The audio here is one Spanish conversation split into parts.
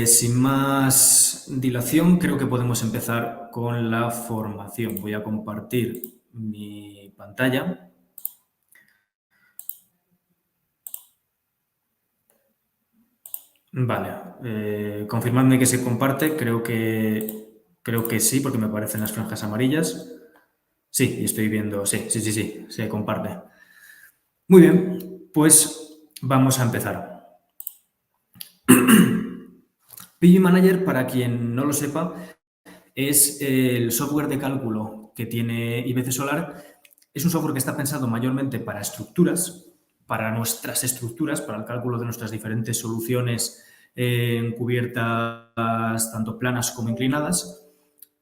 Sin más dilación, creo que podemos empezar con la formación. Voy a compartir mi pantalla. Vale, confirmadme que se comparte. Creo que sí, porque me aparecen las franjas amarillas. Sí, estoy viendo. Sí, se comparte. Muy bien, pues vamos a empezar. PG Manager, para quien no lo sepa, es el software de cálculo que tiene IBC Solar. Es un software que está pensado mayormente para estructuras, para nuestras estructuras, para el cálculo de nuestras diferentes soluciones en cubiertas tanto planas como inclinadas,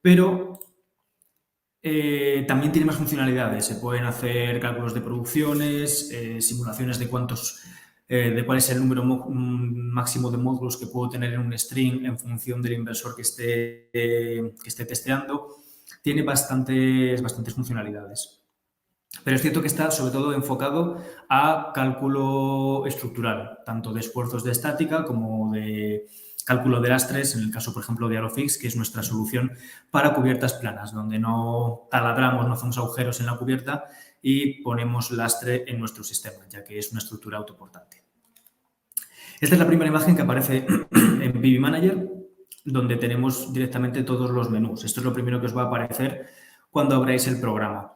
pero también tiene más funcionalidades. Se pueden hacer cálculos de producciones, simulaciones de cuál es el número máximo de módulos que puedo tener en un string en función del inversor que esté testeando. Tiene bastantes funcionalidades. Pero es cierto que está sobre todo enfocado a cálculo estructural, tanto de esfuerzos de estática como de cálculo de lastres, en el caso, por ejemplo, de Aerofix, que es nuestra solución para cubiertas planas, donde no taladramos, no hacemos agujeros en la cubierta y ponemos lastre en nuestro sistema, ya que es una estructura autoportante. Esta es la primera imagen que aparece en PV Manager, donde tenemos directamente todos los menús. Esto es lo primero que os va a aparecer cuando abráis el programa.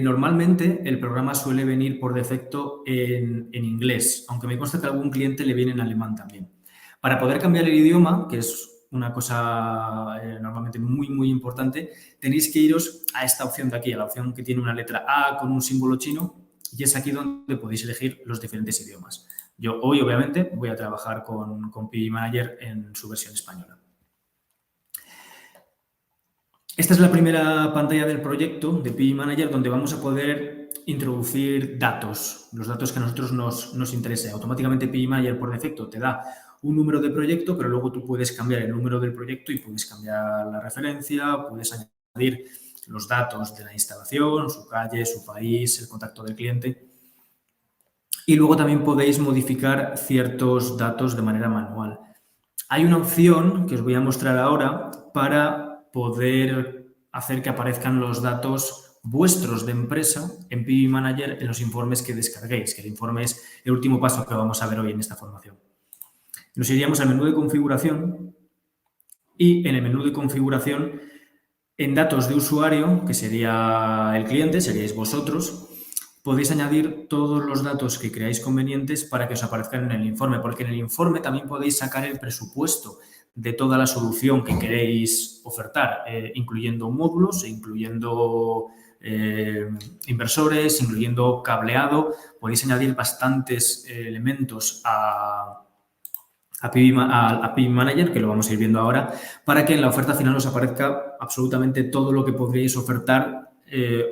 Normalmente el programa suele venir por defecto en inglés, aunque me consta que a algún cliente le viene en alemán también. Para poder cambiar el idioma, que es una cosa normalmente muy importante, tenéis que iros a esta opción de aquí, a la opción que tiene una letra A con un símbolo chino, y es aquí donde podéis elegir los diferentes idiomas. Yo hoy, obviamente, voy a trabajar con PV Manager en su versión española. Esta es la primera pantalla del proyecto de PV Manager, donde vamos a poder introducir datos, los datos que a nosotros nos interesen. Automáticamente PV Manager por defecto te da un número de proyecto, pero luego tú puedes cambiar el número del proyecto y puedes cambiar la referencia, puedes añadir los datos de la instalación, su calle, su país, el contacto del cliente. Y luego también podéis modificar ciertos datos de manera manual. Hay una opción que os voy a mostrar ahora para poder hacer que aparezcan los datos vuestros de empresa en PV Manager en los informes que descarguéis, que el informe es el último paso que vamos a ver hoy en esta formación. Nos iríamos al menú de configuración y en el menú de configuración, en datos de usuario, que sería el cliente, seríais vosotros, podéis añadir todos los datos que creáis convenientes para que os aparezcan en el informe, porque en el informe también podéis sacar el presupuesto de toda la solución que queréis ofertar, incluyendo módulos, incluyendo inversores, incluyendo cableado. Podéis añadir bastantes elementos a PV Manager, que lo vamos a ir viendo ahora, para que en la oferta final os aparezca absolutamente todo lo que podríais ofertar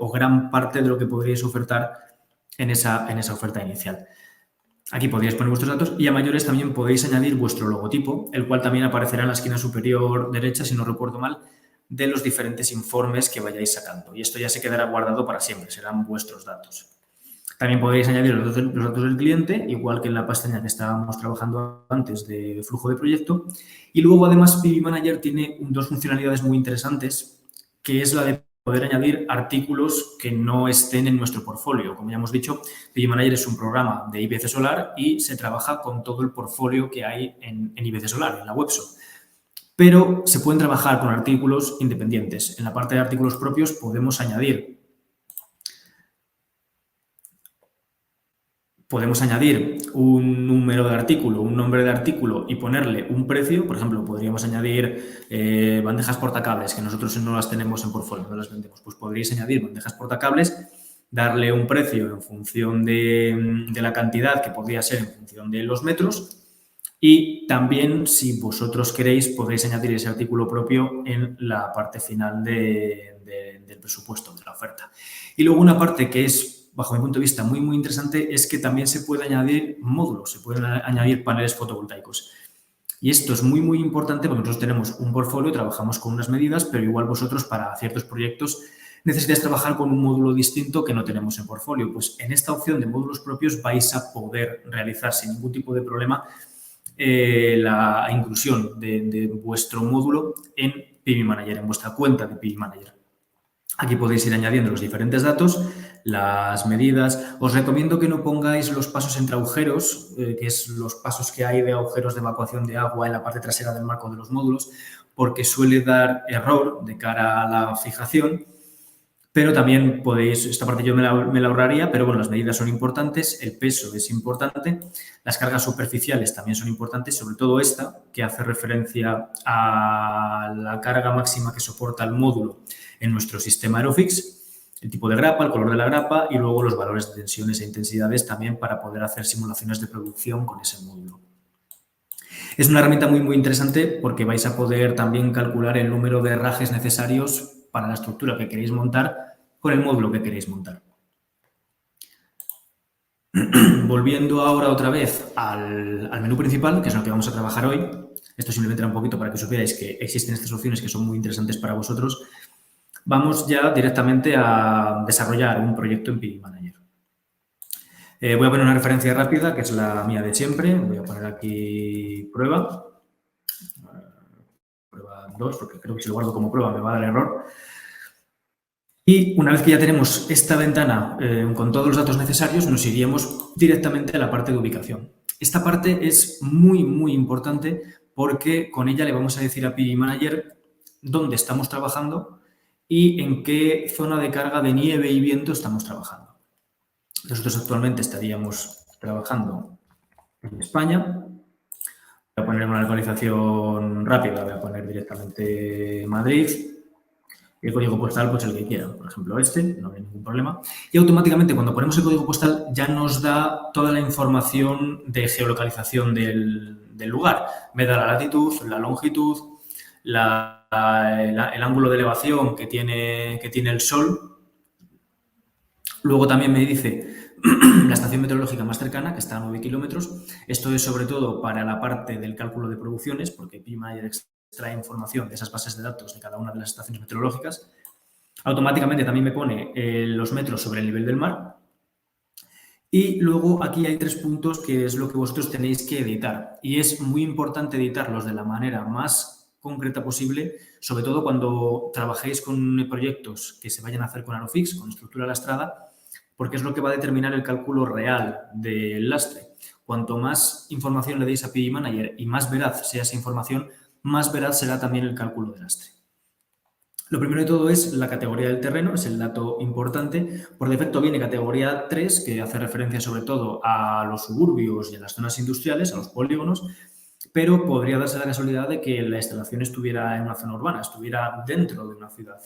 o gran parte de lo que podríais ofertar en esa oferta inicial. Aquí podríais poner vuestros datos y a mayores también podéis añadir vuestro logotipo, el cual también aparecerá en la esquina superior derecha, si no recuerdo mal, de los diferentes informes que vayáis sacando. Y esto ya se quedará guardado para siempre, serán vuestros datos. También podéis añadir los datos del cliente, igual que en la pestaña que estábamos trabajando antes de flujo de proyecto. Y luego, además, PV Manager tiene dos funcionalidades muy interesantes, que es la de poder añadir artículos que no estén en nuestro portfolio. Como ya hemos dicho, PV Manager es un programa de IBC Solar y se trabaja con todo el portfolio que hay en IBC Solar, en la webshop. Pero se pueden trabajar con artículos independientes. En la parte de artículos propios podemos añadir un número de artículo, un nombre de artículo y ponerle un precio. Por ejemplo, podríamos añadir bandejas portacables, que nosotros no las tenemos en portfolio, no las vendemos. Pues podríais añadir bandejas portacables, darle un precio en función de la cantidad, que podría ser en función de los metros. Y también, si vosotros queréis, podréis añadir ese artículo propio en la parte final del presupuesto, de la oferta. Y luego una parte que es, bajo mi punto de vista, muy interesante, es que también se puede añadir módulos, se pueden añadir paneles fotovoltaicos. Y esto es muy importante porque nosotros tenemos un portfolio, trabajamos con unas medidas, pero igual vosotros para ciertos proyectos necesitáis trabajar con un módulo distinto que no tenemos en portfolio. Pues en esta opción de módulos propios vais a poder realizar sin ningún tipo de problema la inclusión de vuestro módulo en PV Manager, en vuestra cuenta de PV Manager. Aquí podéis ir añadiendo los diferentes datos, las medidas. Os recomiendo que no pongáis los pasos entre agujeros, que es los pasos que hay de agujeros de evacuación de agua en la parte trasera del marco de los módulos, porque suele dar error de cara a la fijación. Pero también podéis, esta parte yo me la ahorraría, pero bueno, las medidas son importantes, el peso es importante, las cargas superficiales también son importantes, sobre todo esta, que hace referencia a la carga máxima que soporta el módulo en nuestro sistema Aerofix, el tipo de grapa, el color de la grapa y luego los valores de tensiones e intensidades también para poder hacer simulaciones de producción con ese módulo. Es una herramienta muy, muy interesante porque vais a poder también calcular el número de herrajes necesarios para la estructura que queréis montar con el módulo que queréis montar. Volviendo ahora otra vez al menú principal, que es lo que vamos a trabajar hoy. Esto simplemente era un poquito para que supierais que existen estas opciones que son muy interesantes para vosotros. Vamos ya directamente a desarrollar un proyecto en PV Manager. Voy a poner una referencia rápida, que es la mía de siempre. Voy a poner aquí prueba. Prueba 2, porque creo que si lo guardo como prueba me va a dar error. Y una vez que ya tenemos esta ventana con todos los datos necesarios, nos iríamos directamente a la parte de ubicación. Esta parte es muy, muy importante porque con ella le vamos a decir a PV Manager dónde estamos trabajando y en qué zona de carga de nieve y viento estamos trabajando. Nosotros actualmente estaríamos trabajando en España. Voy a poner una localización rápida, voy a poner directamente Madrid. El código postal, pues el que quiera, por ejemplo este, no hay ningún problema. Y automáticamente cuando ponemos el código postal ya nos da toda la información de geolocalización del lugar. Me da la latitud, la longitud, el ángulo de elevación que tiene el sol. Luego también me dice la estación meteorológica más cercana, que está a 9 kilómetros. Esto es sobre todo para la parte del cálculo de producciones, porque PV Manager extrae información de esas bases de datos de cada una de las estaciones meteorológicas. Automáticamente también me pone los metros sobre el nivel del mar. Y luego aquí hay 3 puntos que es lo que vosotros tenéis que editar. Y es muy importante editarlos de la manera más concreta posible, sobre todo cuando trabajéis con proyectos que se vayan a hacer con Aerofix, con estructura lastrada, porque es lo que va a determinar el cálculo real del lastre. Cuanto más información le deis a PV Manager y más veraz sea esa información, más veraz será también el cálculo del lastre. Lo primero de todo es la categoría del terreno, es el dato importante. Por defecto viene categoría 3, que hace referencia sobre todo a los suburbios y a las zonas industriales, a los polígonos, pero podría darse la casualidad de que la instalación estuviera en una zona urbana, estuviera dentro de una ciudad.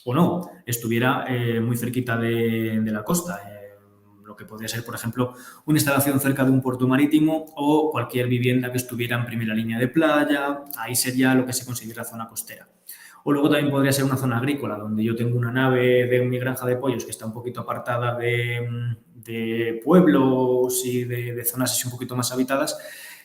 O no, estuviera muy cerquita de la costa. Lo que podría ser, por ejemplo, una instalación cerca de un puerto marítimo o cualquier vivienda que estuviera en primera línea de playa. Ahí sería lo que se considera zona costera. O luego también podría ser una zona agrícola, donde yo tengo una nave de mi granja de pollos que está un poquito apartada de pueblos y de zonas así un poquito más habitadas,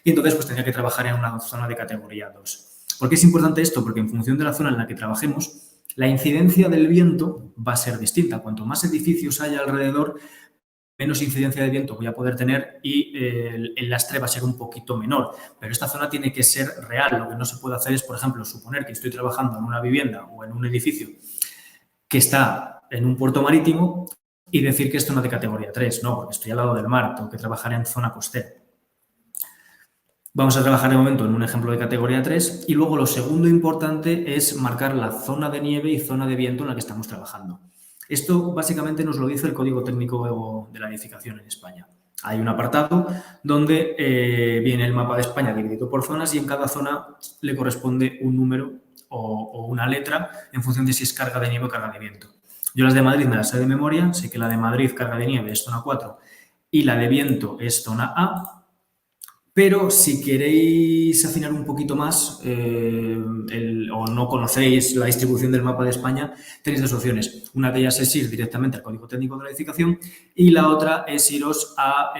y entonces pues tendría que trabajar en una zona de categoría 2. ¿Por qué es importante esto? Porque en función de la zona en la que trabajemos, la incidencia del viento va a ser distinta. Cuanto más edificios haya alrededor, menos incidencia de viento voy a poder tener y el lastre va a ser un poquito menor. Pero esta zona tiene que ser real. Lo que no se puede hacer es, por ejemplo, suponer que estoy trabajando en una vivienda o en un edificio que está en un puerto marítimo y decir que es zona de categoría 3. No, porque estoy al lado del mar, tengo que trabajar en zona costera. Vamos a trabajar de momento en un ejemplo de categoría 3 y luego lo segundo importante es marcar la zona de nieve y zona de viento en la que estamos trabajando. Esto básicamente nos lo dice el Código Técnico de la Edificación en España. Hay un apartado donde viene el mapa de España dividido por zonas y en cada zona le corresponde un número o una letra en función de si es carga de nieve o carga de viento. Yo las de Madrid me las sé de memoria, sé que la de Madrid carga de nieve es zona 4 y la de viento es zona A. Pero si queréis afinar un poquito más o no conocéis la distribución del mapa de España, tenéis 2 opciones. Una de ellas es ir directamente al Código Técnico de la Edificación y la otra es iros a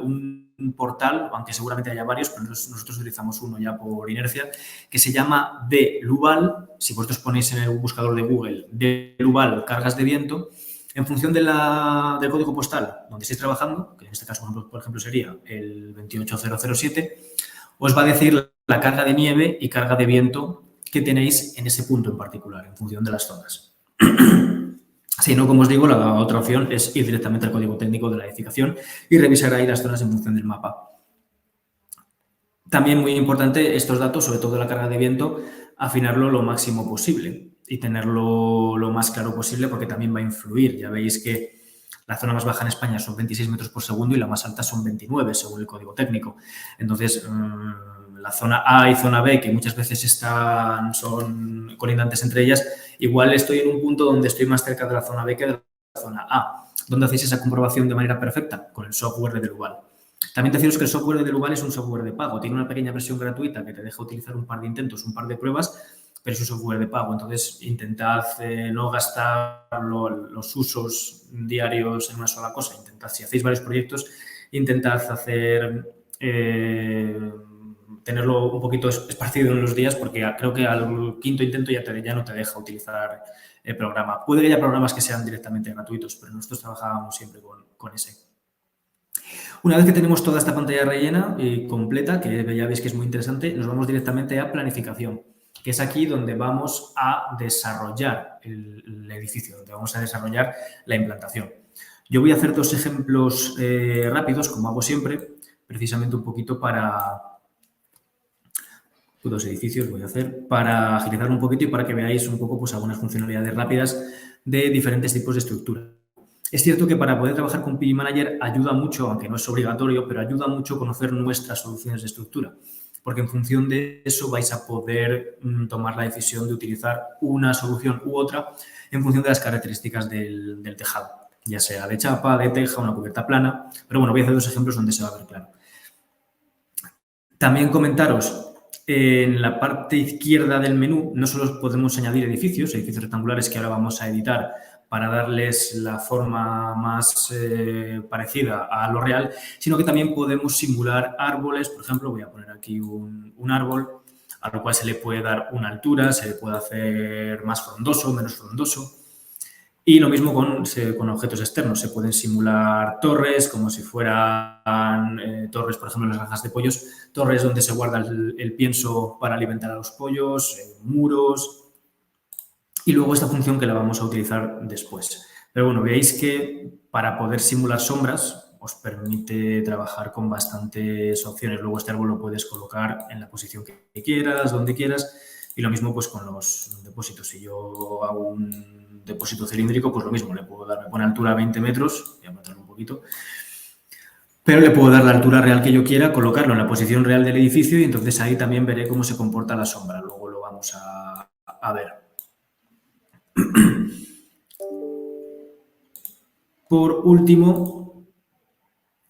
un portal, aunque seguramente haya varios, pero nosotros utilizamos uno ya por inercia, que se llama DLUVAL. Si vosotros ponéis en el buscador de Google DLUVAL cargas de viento, en función del código postal donde estéis trabajando, que en este caso, por ejemplo, sería el 28007, os va a decir la carga de nieve y carga de viento que tenéis en ese punto en particular, en función de las zonas. Si no, como os digo, la otra opción es ir directamente al código técnico de la edificación y revisar ahí las zonas en función del mapa. También muy importante estos datos, sobre todo la carga de viento, afinarlo lo máximo posible y tenerlo lo más claro posible porque también va a influir. Ya veis que la zona más baja en España son 26 metros por segundo y la más alta son 29 según el código técnico. Entonces, la zona A y zona B, que muchas veces son colindantes entre ellas, igual estoy en un punto donde estoy más cerca de la zona B que de la zona A. ¿Dónde hacéis esa comprobación de manera perfecta? Con el software de Deluval. También deciros que el software de Deluval es un software de pago. Tiene una pequeña versión gratuita que te deja utilizar un par de intentos, un par de pruebas, pero es un software de pago. Entonces, intentad no gastar los usos diarios en una sola cosa. Intentad, si hacéis varios proyectos, intentad tenerlo un poquito esparcido en los días porque creo que al quinto intento ya no te deja utilizar el programa. Puede que haya programas que sean directamente gratuitos, pero nosotros trabajábamos siempre con ese. Una vez que tenemos toda esta pantalla rellena y completa, que ya veis que es muy interesante, nos vamos directamente a planificación, que es aquí donde vamos a desarrollar el edificio, donde vamos a desarrollar la implantación. Yo voy a hacer dos ejemplos rápidos, como hago siempre, precisamente un poquito dos edificios voy a hacer para agilizar un poquito y para que veáis un poco pues, algunas funcionalidades rápidas de diferentes tipos de estructura. Es cierto que para poder trabajar con PB Manager ayuda mucho, aunque no es obligatorio, pero ayuda mucho conocer nuestras soluciones de estructura, porque en función de eso vais a poder tomar la decisión de utilizar una solución u otra en función de las características del tejado, ya sea de chapa, de teja, una cubierta plana, pero bueno, voy a hacer dos ejemplos donde se va a ver claro. También comentaros, en la parte izquierda del menú no solo podemos añadir edificios rectangulares que ahora vamos a editar para darles la forma más parecida a lo real, sino que también podemos simular árboles. Por ejemplo, voy a poner aquí un árbol a lo cual se le puede dar una altura, se le puede hacer más frondoso, menos frondoso. Y lo mismo con objetos externos. Se pueden simular torres como si fueran torres, por ejemplo, en las granjas de pollos, torres donde se guarda el pienso para alimentar a los pollos, muros. Y luego esta función que la vamos a utilizar después. Pero bueno, veáis que para poder simular sombras os permite trabajar con bastantes opciones. Luego este árbol lo puedes colocar en la posición que quieras, donde quieras. Y lo mismo pues con los depósitos. Si yo hago un depósito cilíndrico, pues lo mismo. Le puedo dar, me pone altura 20 metros, voy a meterlo un poquito. Pero le puedo dar la altura real que yo quiera, colocarlo en la posición real del edificio y entonces ahí también veré cómo se comporta la sombra. Luego lo vamos a ver. Por último,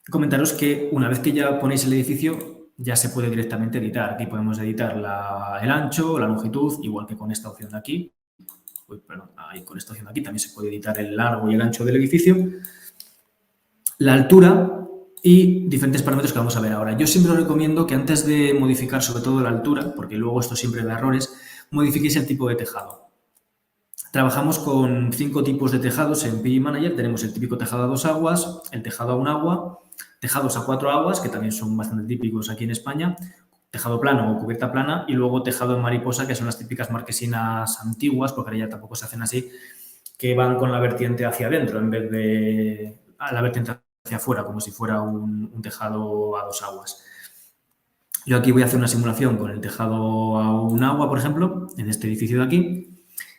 comentaros que una vez que ya ponéis el edificio, ya se puede directamente editar. Aquí podemos editar el ancho, la longitud, igual que con esta opción de aquí. Ahí con esta opción de aquí también se puede editar el largo y el ancho del edificio. La altura y diferentes parámetros que vamos a ver ahora. Yo siempre os recomiendo que antes de modificar sobre todo la altura, porque luego esto siempre da errores, modifiquéis el tipo de tejado. Trabajamos con 5 tipos de tejados en PB Manager. Tenemos el típico tejado a 2 aguas, el tejado a 1 agua, tejados a 4 aguas, que también son bastante típicos aquí en España, tejado plano o cubierta plana y luego tejado en mariposa, que son las típicas marquesinas antiguas, porque ahora ya tampoco se hacen así, que van con la vertiente hacia adentro en vez de la vertiente hacia afuera, como si fuera un tejado a 2 aguas. Yo aquí voy a hacer una simulación con el tejado a 1 agua, por ejemplo, en este edificio de aquí.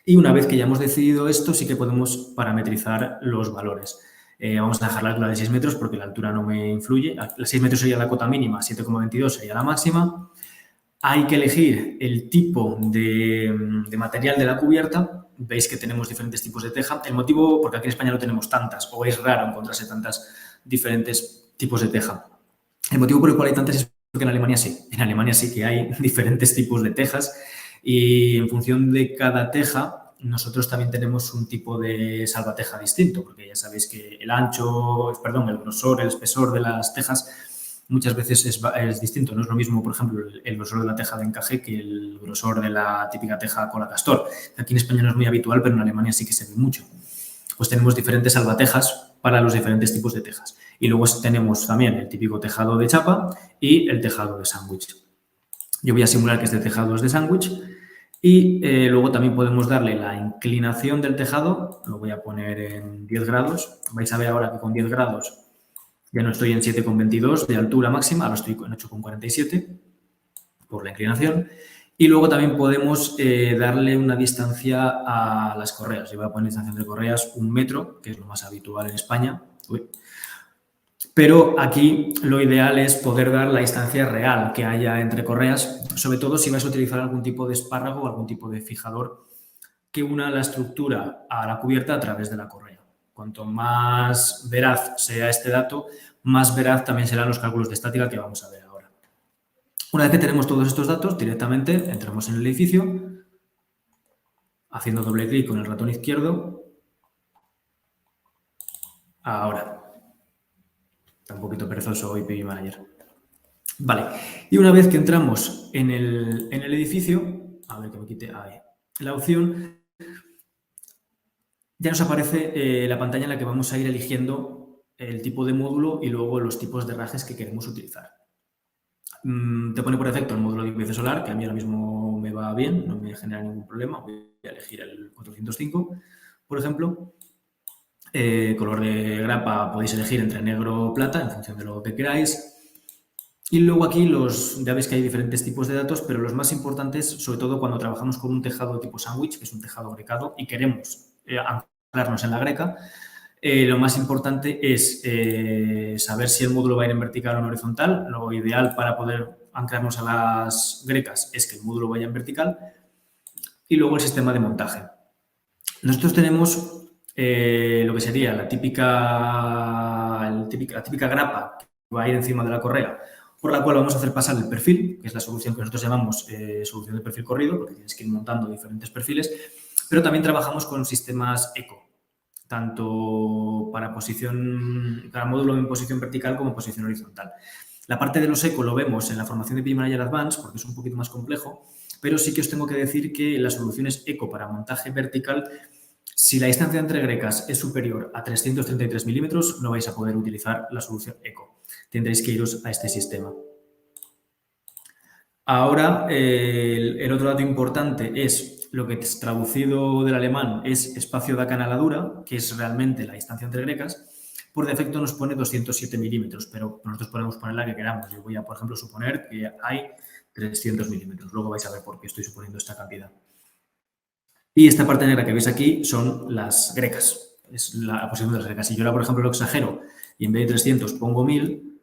Y una vez que ya hemos decidido esto, sí que podemos parametrizar los valores. Vamos a dejar la altura de 6 metros porque la altura no me influye. La 6 metros sería la cota mínima, 7,22 sería la máxima. Hay que elegir el tipo de material de la cubierta. Veis que tenemos diferentes tipos de teja. El motivo, porque aquí en España no tenemos tantas, o es raro encontrarse tantas diferentes tipos de teja. El motivo por el cual hay tantas es porque en Alemania sí. En Alemania sí que hay diferentes tipos de tejas. Y en función de cada teja, nosotros también tenemos un tipo de salvateja distinto, porque ya sabéis que el grosor, el espesor de las tejas muchas veces es distinto. No es lo mismo, por ejemplo, el grosor de la teja de encaje que el grosor de la típica teja cola castor. Aquí en España no es muy habitual, pero en Alemania sí que se ve mucho. Pues tenemos diferentes salvatejas para los diferentes tipos de tejas. Y luego tenemos también el típico tejado de chapa y el tejado de sándwich. Yo voy a simular que este tejado es de sándwich y luego también podemos darle la inclinación del tejado, lo voy a poner en 10 grados. Vais a ver ahora que con 10 grados ya no estoy en 7,22 de altura máxima, ahora estoy en 8,47 por la inclinación. Y luego también podemos darle una distancia a las correas. Yo voy a poner distancia entre correas 1 metro, que es lo más habitual en España. Pero aquí lo ideal es poder dar la distancia real que haya entre correas, sobre todo si vais a utilizar algún tipo de espárrago o algún tipo de fijador que una la estructura a la cubierta a través de la correa. Cuanto más veraz sea este dato, más veraz también serán los cálculos de estática que vamos a ver ahora. Una vez que tenemos todos estos datos, directamente entramos en el edificio, haciendo doble clic con el ratón izquierdo. Ahora. Está un poquito perezoso hoy PB Manager. Vale, y una vez que entramos en el edificio, a ver que me quite la opción, ya nos aparece la pantalla en la que vamos a ir eligiendo el tipo de módulo y luego los tipos de herrajes que queremos utilizar. Te pone por defecto el módulo de IPC solar, que a mí ahora mismo me va bien, no me genera ningún problema. Voy a elegir el 405, por ejemplo. Color de grapa podéis elegir entre negro o plata en función de lo que queráis. Y luego aquí ya veis que hay diferentes tipos de datos, pero los más importantes, sobre todo cuando trabajamos con un tejado tipo sándwich, que es un tejado grecado, y queremos anclarnos en la greca, lo más importante es saber si el módulo va a ir en vertical o en horizontal. Lo ideal para poder anclarnos a las grecas es que el módulo vaya en vertical. Y luego el sistema de montaje. Nosotros tenemos lo que sería la típica grapa que va a ir encima de la correa, por la cual vamos a hacer pasar el perfil, que es la solución que nosotros llamamos solución de perfil corrido, porque tienes que ir montando diferentes perfiles, pero también trabajamos con sistemas eco, tanto para módulo en posición vertical como en posición horizontal. La parte de los eco lo vemos en la formación de PB Manager Advanced, porque es un poquito más complejo, pero sí que os tengo que decir que las soluciones eco para montaje vertical, si la distancia entre grecas es superior a 333 milímetros, no vais a poder utilizar la solución eco. Tendréis que iros a este sistema. Ahora, el otro dato importante es lo que es traducido del alemán es espacio de acanaladura, que es realmente la distancia entre grecas. Por defecto nos pone 207 milímetros, pero nosotros podemos poner la que queramos. Yo voy a, por ejemplo, suponer que hay 300 milímetros. Luego vais a ver por qué estoy suponiendo esta cantidad. Y esta parte negra que veis aquí son las grecas. Es la posición de las grecas. Si yo ahora, por ejemplo, lo exagero y en vez de 300 pongo 1000,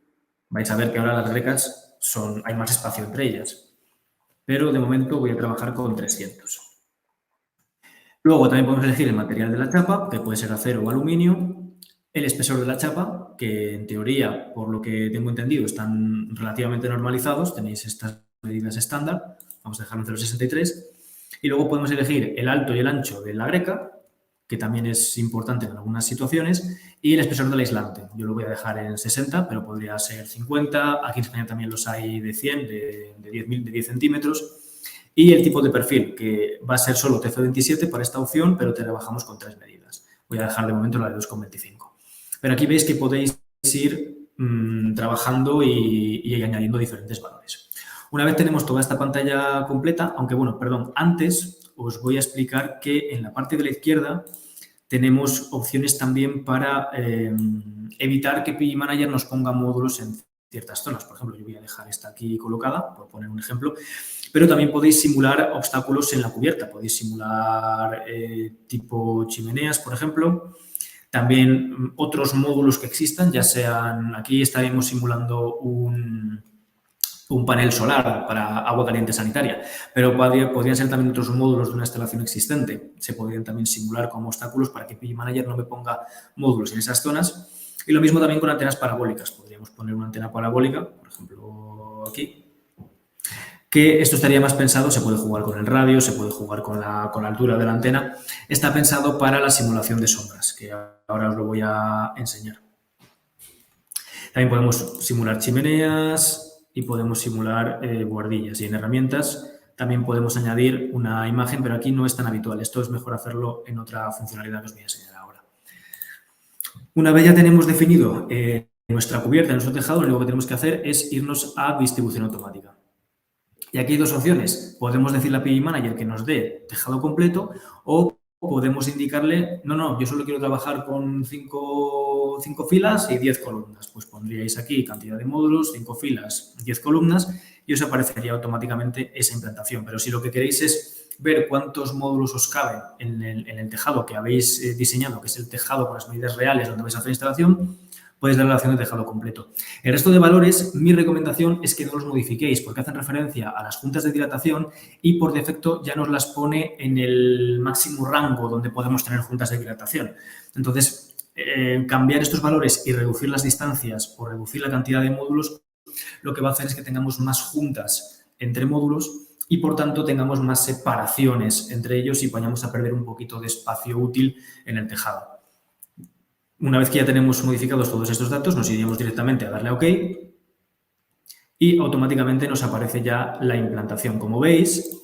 vais a ver que ahora las grecas hay más espacio entre ellas. Pero de momento voy a trabajar con 300. Luego también podemos elegir el material de la chapa, que puede ser acero o aluminio. El espesor de la chapa, que en teoría, por lo que tengo entendido, están relativamente normalizados. Tenéis estas medidas estándar. Vamos a dejarlo en 0,63. Y luego podemos elegir el alto y el ancho de la greca, que también es importante en algunas situaciones, y el espesor del aislante. Yo lo voy a dejar en 60, pero podría ser 50. Aquí en España también los hay de 100, de 10 centímetros. Y el tipo de perfil, que va a ser solo TF27 para esta opción, pero trabajamos con 3 medidas. Voy a dejar de momento la de 2,25. Pero aquí veis que podéis ir trabajando y añadiendo diferentes valores. Una vez tenemos toda esta pantalla completa, aunque bueno, perdón, antes os voy a explicar que en la parte de la izquierda tenemos opciones también para evitar que PB Manager nos ponga módulos en ciertas zonas. Por ejemplo, yo voy a dejar esta aquí colocada, por poner un ejemplo, pero también podéis simular obstáculos en la cubierta. Podéis simular tipo chimeneas, por ejemplo. También otros módulos que existan, ya sean, aquí estaremos simulando un panel solar para agua caliente sanitaria, pero podrían ser también otros módulos de una instalación existente. Se podrían también simular como obstáculos para que PB Manager no me ponga módulos en esas zonas. Y lo mismo también con antenas parabólicas. Podríamos poner una antena parabólica, por ejemplo, aquí, que esto estaría más pensado, se puede jugar con el radio, se puede jugar con la altura de la antena. Está pensado para la simulación de sombras, que ahora os lo voy a enseñar. También podemos simular chimeneas y podemos simular buhardillas. Y en herramientas también podemos añadir una imagen, pero aquí no es tan habitual. Esto es mejor hacerlo en otra funcionalidad que os voy a enseñar ahora. Una vez ya tenemos definido nuestra cubierta, nuestro tejado, lo único que tenemos que hacer es irnos a distribución automática. Y aquí hay dos opciones. Podemos decirle a PI Manager que nos dé tejado completo o podemos indicarle, no, yo solo quiero trabajar con 5 filas y 10 columnas. Pues pondríais aquí cantidad de módulos, 5 filas, 10 columnas y os aparecería automáticamente esa implantación. Pero si lo que queréis es ver cuántos módulos os caben en el tejado que habéis diseñado, que es el tejado con las medidas reales donde vais a hacer instalación, podéis dar la opción de tejado completo. El resto de valores, mi recomendación es que no los modifiquéis porque hacen referencia a las juntas de dilatación y por defecto ya nos las pone en el máximo rango donde podemos tener juntas de dilatación. Entonces, cambiar estos valores y reducir las distancias o reducir la cantidad de módulos, lo que va a hacer es que tengamos más juntas entre módulos y, por tanto, tengamos más separaciones entre ellos y vayamos a perder un poquito de espacio útil en el tejado. Una vez que ya tenemos modificados todos estos datos, nos iríamos directamente a darle a OK y automáticamente nos aparece ya la implantación. Como veis,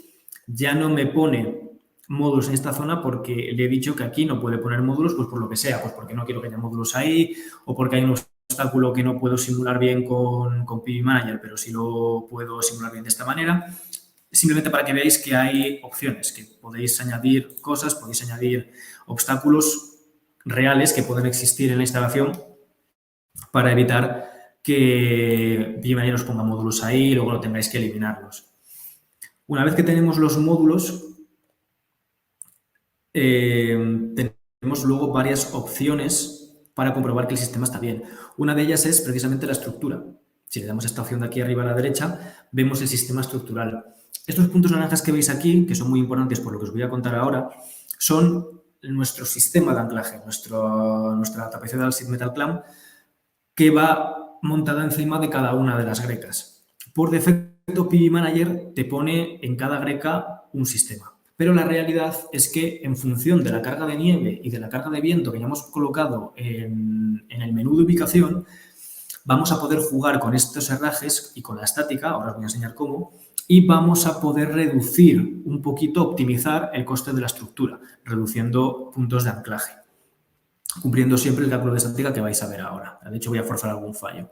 ya no me pone módulos en esta zona porque le he dicho que aquí no puede poner módulos, pues por lo que sea, pues porque no quiero que haya módulos ahí o porque hay un obstáculo que no puedo simular bien con PV Manager, pero sí lo puedo simular bien de esta manera. Simplemente para que veáis que hay opciones, que podéis añadir cosas, podéis añadir obstáculos reales que pueden existir en la instalación para evitar que PV Manager os ponga módulos ahí y luego lo tengáis que eliminarlos. Una vez que tenemos los módulos, tenemos luego varias opciones para comprobar que el sistema está bien. Una de ellas es precisamente la estructura. Si le damos esta opción de aquí arriba a la derecha, vemos el sistema estructural. Estos puntos naranjas que veis aquí, que son muy importantes por lo que os voy a contar ahora, son nuestro sistema de anclaje, nuestra tapicería del metal clamp, que va montada encima de cada una de las grecas. Por defecto, PV Manager te pone en cada greca un sistema. Pero la realidad es que en función de la carga de nieve y de la carga de viento que ya hemos colocado en el menú de ubicación, vamos a poder jugar con estos herrajes y con la estática, ahora os voy a enseñar cómo, y vamos a poder reducir un poquito, optimizar el coste de la estructura, reduciendo puntos de anclaje, cumpliendo siempre el cálculo de estática que vais a ver ahora. De hecho, voy a forzar algún fallo.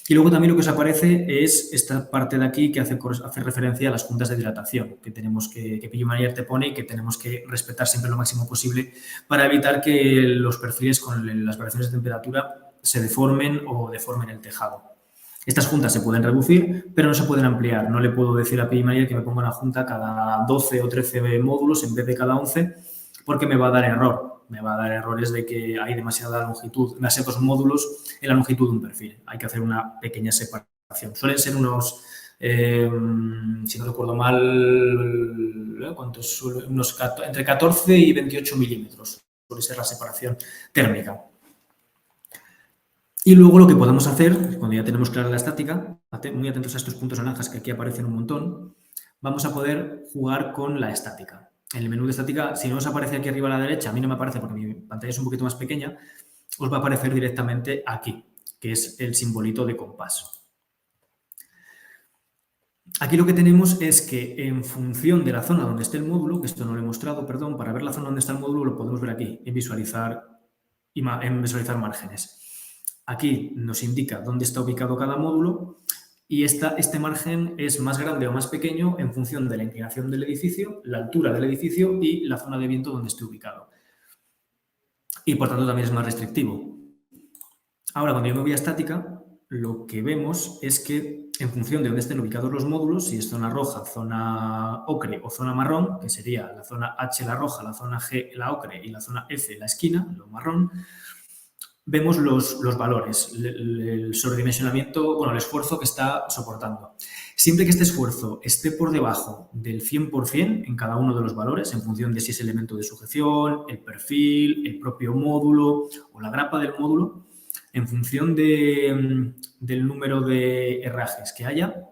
Y luego también lo que os aparece es esta parte de aquí que hace referencia a las juntas de dilatación que tenemos que PV Manager te pone y que tenemos que respetar siempre lo máximo posible para evitar que los perfiles con las variaciones de temperatura se deformen o deformen el tejado. Estas juntas se pueden reducir, pero no se pueden ampliar. No le puedo decir a PV Manager que me ponga una junta cada 12 o 13 módulos en vez de cada 11 porque me va a dar error. Me va a dar errores de que hay demasiada longitud, demasiados módulos en la longitud de un perfil. Hay que hacer una pequeña separación. Suelen ser unos, si no recuerdo mal, ¿cuántos? Entre 14 y 28 milímetros. Suele ser la separación térmica. Y luego lo que podemos hacer, cuando ya tenemos clara la estática, muy atentos a estos puntos naranjas que aquí aparecen un montón, vamos a poder jugar con la estática. En el menú de estática, si no os aparece aquí arriba a la derecha, a mí no me aparece porque mi pantalla es un poquito más pequeña, os va a aparecer directamente aquí, que es el simbolito de compás. Aquí lo que tenemos es que en función de la zona donde esté el módulo, que esto no lo he mostrado, perdón, para ver la zona donde está el módulo lo podemos ver aquí, en visualizar márgenes. Aquí nos indica dónde está ubicado cada módulo y este margen es más grande o más pequeño en función de la inclinación del edificio, la altura del edificio y la zona de viento donde esté ubicado. Y, por tanto, también es más restrictivo. Ahora, cuando yo me voy a estática, lo que vemos es que en función de dónde estén ubicados los módulos, si es zona roja, zona ocre o zona marrón, que sería la zona H la roja, la zona G la ocre y la zona F la esquina, lo marrón, vemos los valores, el sobredimensionamiento, bueno, el esfuerzo que está soportando. Siempre que este esfuerzo esté por debajo del 100% en cada uno de los valores, en función de si es elemento de sujeción, el perfil, el propio módulo o la grapa del módulo, en función del número de herrajes que haya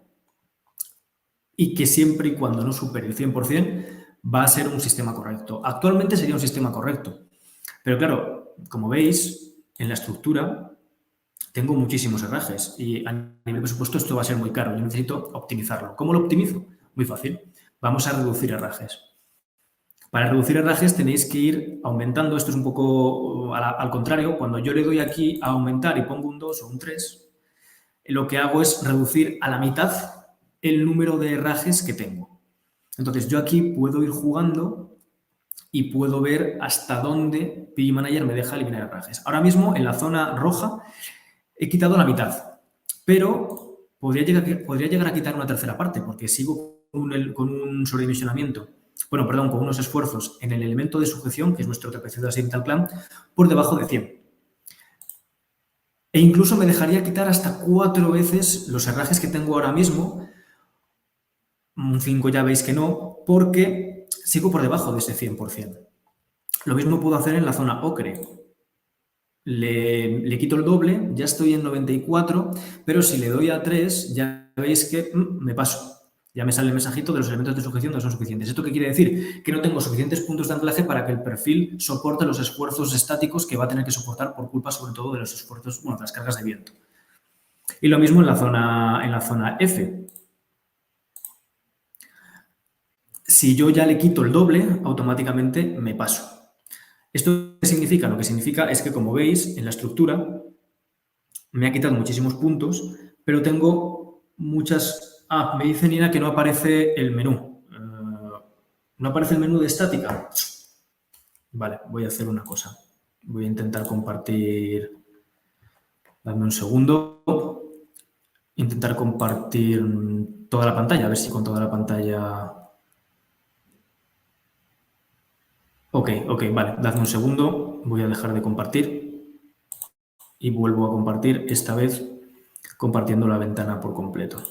y que siempre y cuando no supere el 100% va a ser un sistema correcto. Actualmente sería un sistema correcto, pero claro, como veis, en la estructura tengo muchísimos herrajes y a nivel de presupuesto esto va a ser muy caro. Yo necesito optimizarlo. ¿Cómo lo optimizo? Muy fácil. Vamos a reducir herrajes. Para reducir herrajes tenéis que ir aumentando. Esto es un poco al contrario. Cuando yo le doy aquí a aumentar y pongo un 2 o un 3, lo que hago es reducir a la mitad el número de herrajes que tengo. Entonces, yo aquí puedo ir jugando y puedo ver hasta dónde PI Manager me deja eliminar herrajes. Ahora mismo, en la zona roja, he quitado la mitad, pero podría llegar a quitar una tercera parte, porque sigo con un sobredimensionamiento, bueno, perdón, con unos esfuerzos en el elemento de sujeción, que es nuestro trapezoidal accidental clamp, por debajo de 100. E incluso me dejaría quitar hasta 4 veces los herrajes que tengo ahora mismo. Un 5 ya veis que no, porque sigo por debajo de ese 100%. Lo mismo puedo hacer en la zona ocre. Le quito el doble, ya estoy en 94, pero si le doy a 3, ya veis que me paso. Ya me sale el mensajito de los elementos de sujeción no son suficientes. ¿Esto qué quiere decir? Que no tengo suficientes puntos de anclaje para que el perfil soporte los esfuerzos estáticos que va a tener que soportar por culpa, sobre todo, de los esfuerzos, bueno, de las cargas de viento. Y lo mismo en la zona F. Si yo ya le quito el doble, automáticamente me paso. ¿Esto qué significa? Lo que significa es que, como veis, en la estructura me ha quitado muchísimos puntos, pero tengo muchas... Ah, me dice Nina que no aparece el menú. ¿No aparece el menú de estática? Vale, voy a hacer una cosa. Voy a intentar compartir... Dame un segundo. Intentar compartir toda la pantalla, a ver si con toda la pantalla... Ok, vale, dadme un segundo. Voy a dejar de compartir y vuelvo a compartir, esta vez compartiendo la ventana por completo.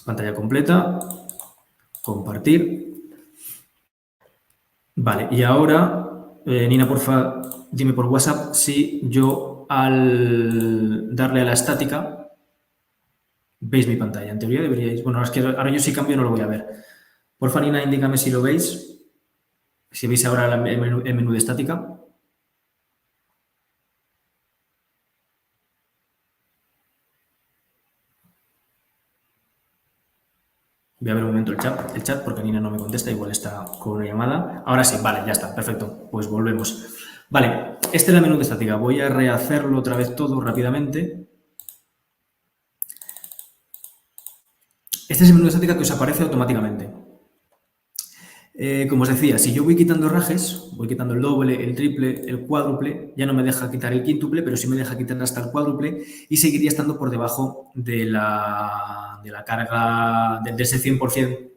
Pantalla completa, compartir. Vale, y ahora, Nina, porfa, dime por WhatsApp si yo al darle a la estática veis mi pantalla. En teoría deberíais... Bueno, es que ahora yo si cambio no lo voy a ver. Porfa, Nina, indícame si lo veis. Si veis ahora el menú de estática. Voy a ver un momento el chat porque Nina no me contesta, igual está con una llamada. Ahora sí, vale, ya está, perfecto. Pues volvemos. Vale, este es el menú de estática. Voy a rehacerlo otra vez todo rápidamente. Este es el menú de estática que os aparece automáticamente. Como os decía, si yo voy quitando herrajes, voy quitando el doble, el triple, el cuádruple, ya no me deja quitar el quíntuple, pero sí me deja quitar hasta el cuádruple y seguiría estando por debajo de la carga de ese 100%,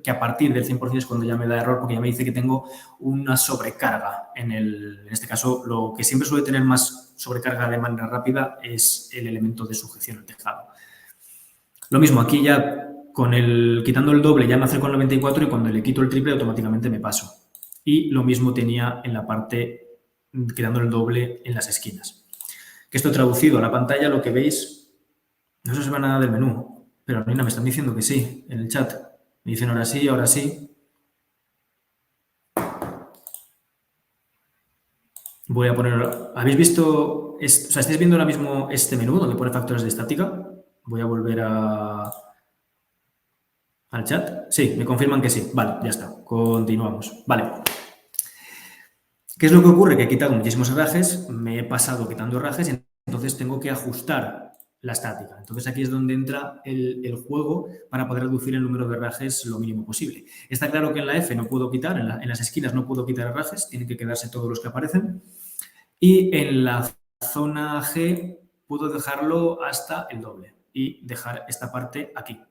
que a partir del 100% es cuando ya me da error, porque ya me dice que tengo una sobrecarga. En este caso, lo que siempre suele tener más sobrecarga de manera rápida es el elemento de sujeción, el tejado. Lo mismo, aquí ya quitando el doble ya me acerco al 94 y cuando le quito el triple automáticamente me paso. Y lo mismo tenía en la parte, quitando el doble en las esquinas. Que esto traducido a la pantalla, lo que veis, no se ve nada del menú, pero Nina, me están diciendo que sí, en el chat. Me dicen ahora sí, ahora sí. Voy a poner... ¿Habéis visto? O sea, ¿estáis viendo ahora mismo este menú donde pone factores de estática? Voy a volver al chat. Sí, me confirman que sí. Vale, ya está. Continuamos. Vale. ¿Qué es lo que ocurre? Que he quitado muchísimos herrajes, me he pasado quitando herrajes y entonces tengo que ajustar la estática. Entonces aquí es donde entra el juego para poder reducir el número de herrajes lo mínimo posible. Está claro que en la F no puedo quitar, en las esquinas no puedo quitar herrajes, tienen que quedarse todos los que aparecen. Y en la zona G puedo dejarlo hasta el doble y dejar esta parte aquí,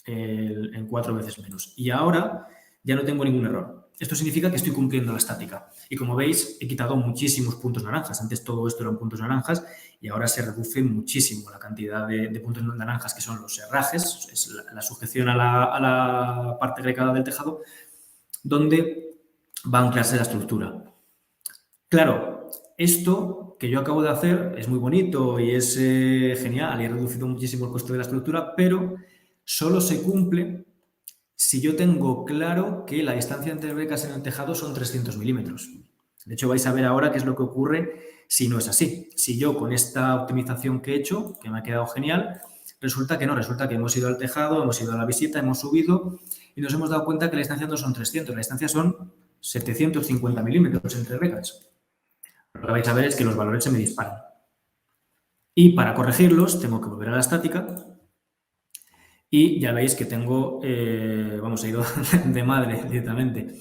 en 4 veces menos. Y ahora ya no tengo ningún error. Esto significa que estoy cumpliendo la estática. Y como veis, he quitado muchísimos puntos naranjas. Antes todo esto eran puntos naranjas y ahora se reduce muchísimo la cantidad de puntos naranjas que son los herrajes, es la sujeción a la parte grecada del tejado, donde va a anclarse la estructura. Claro, esto que yo acabo de hacer es muy bonito y es genial y he reducido muchísimo el coste de la estructura, pero solo se cumple si yo tengo claro que la distancia entre brecas en el tejado son 300 milímetros. De hecho, vais a ver ahora qué es lo que ocurre si no es así. Si yo con esta optimización que he hecho, que me ha quedado genial, resulta que no, resulta que hemos ido al tejado, hemos ido a la visita, hemos subido y nos hemos dado cuenta que la distancia no son 300, la distancia son 750 milímetros entre brecas. Lo que vais a ver es que los valores se me disparan. Y para corregirlos tengo que volver a la estática y ya veis que tengo, vamos, he ido de madre directamente.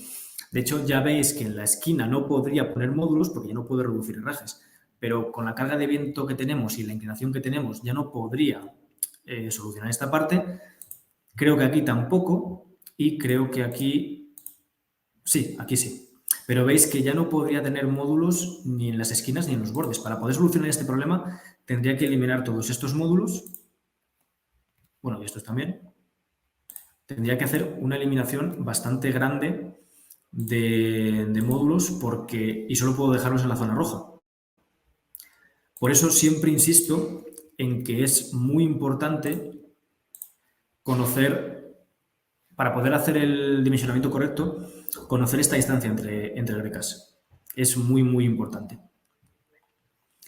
De hecho, ya veis que en la esquina no podría poner módulos porque ya no puedo reducir herrajes, pero con la carga de viento que tenemos y la inclinación que tenemos ya no podría solucionar esta parte. Creo que aquí tampoco y creo que aquí sí, aquí sí. Pero veis que ya no podría tener módulos ni en las esquinas ni en los bordes. Para poder solucionar este problema tendría que eliminar todos estos módulos. Bueno, y estos también. Tendría que hacer una eliminación bastante grande de módulos y solo puedo dejarlos en la zona roja. Por eso siempre insisto en que es muy importante conocer, para poder hacer el dimensionamiento correcto, conocer esta distancia entre grecas. Es muy, muy importante.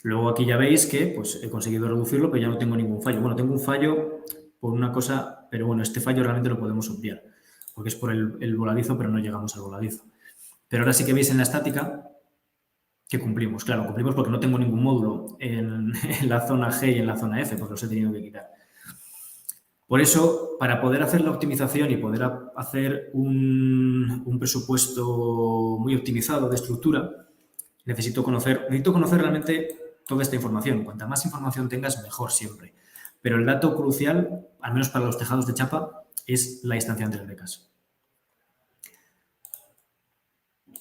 Luego aquí ya veis que pues, he conseguido reducirlo, pero ya no tengo ningún fallo. Bueno, tengo un fallo por una cosa, pero bueno, este fallo realmente lo podemos obviar, porque es por el voladizo, pero no llegamos al voladizo. Pero ahora sí que veis en la estática que cumplimos. Claro, cumplimos porque no tengo ningún módulo en la zona G y en la zona F, porque los he tenido que quitar. Por eso, para poder hacer la optimización y poder hacer un presupuesto muy optimizado de estructura, necesito conocer realmente toda esta información. Cuanta más información tengas, mejor siempre. Pero el dato crucial, al menos para los tejados de chapa, es la distancia entre grecas.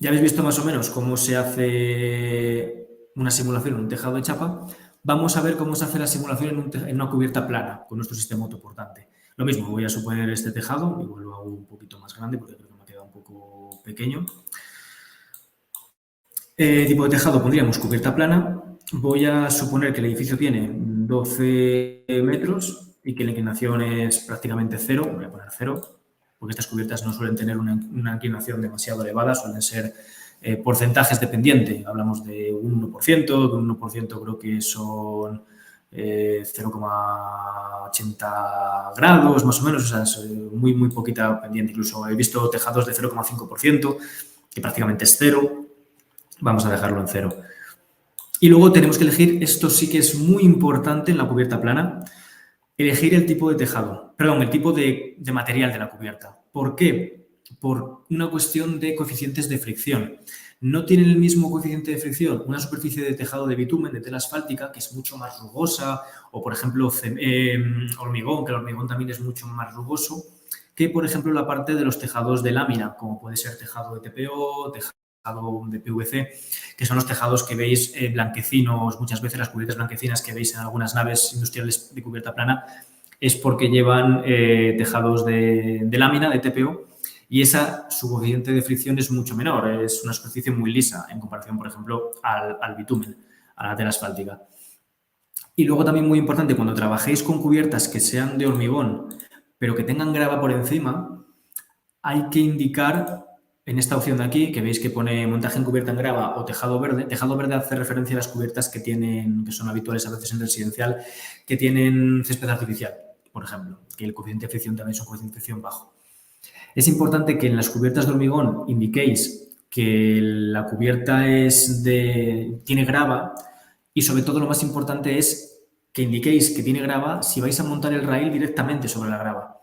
Ya habéis visto más o menos cómo se hace una simulación en un tejado de chapa. Vamos a ver cómo se hace la simulación en una cubierta plana con nuestro sistema autoportante. Lo mismo, voy a suponer este tejado, igual lo hago un poquito más grande porque creo que me ha quedado un poco pequeño. Tipo de tejado pondríamos cubierta plana. Voy a suponer que el edificio tiene 12 metros y que la inclinación es prácticamente cero. Voy a poner cero, porque estas cubiertas no suelen tener una inclinación demasiado elevada, suelen ser porcentajes dependientes. Hablamos de un 1%, de un 1% creo que son 0,80 grados, más o menos. O sea, es muy, muy poquita pendiente. Incluso he visto tejados de 0,5%, que prácticamente es cero. Vamos a dejarlo en cero. Y luego tenemos que elegir, esto sí que es muy importante en la cubierta plana, elegir el tipo de tejado, perdón, el tipo de material de la cubierta. ¿Por qué? Por una cuestión de coeficientes de fricción. No tienen el mismo coeficiente de fricción una superficie de tejado de bitumen, de tela asfáltica, que es mucho más rugosa, o por ejemplo hormigón, que el hormigón también es mucho más rugoso, que por ejemplo la parte de los tejados de lámina, como puede ser tejado de TPO, tejado de PVC, que son los tejados que veis blanquecinos, muchas veces las cubiertas blanquecinas que veis en algunas naves industriales de cubierta plana, es porque llevan tejados de lámina, de TPO, y su coeficiente de fricción es mucho menor, es una superficie muy lisa en comparación, por ejemplo, al bitumen, a la tela asfáltica. Y luego también muy importante, cuando trabajéis con cubiertas que sean de hormigón, pero que tengan grava por encima, hay que indicar en esta opción de aquí, que veis que pone montaje en cubierta en grava o tejado verde. Tejado verde hace referencia a las cubiertas que son habituales a veces en residencial, que tienen césped artificial, por ejemplo, que el coeficiente de fricción también es un coeficiente de fricción bajo. Es importante que en las cubiertas de hormigón indiquéis que la cubierta tiene grava y sobre todo lo más importante es que indiquéis que tiene grava si vais a montar el raíl directamente sobre la grava.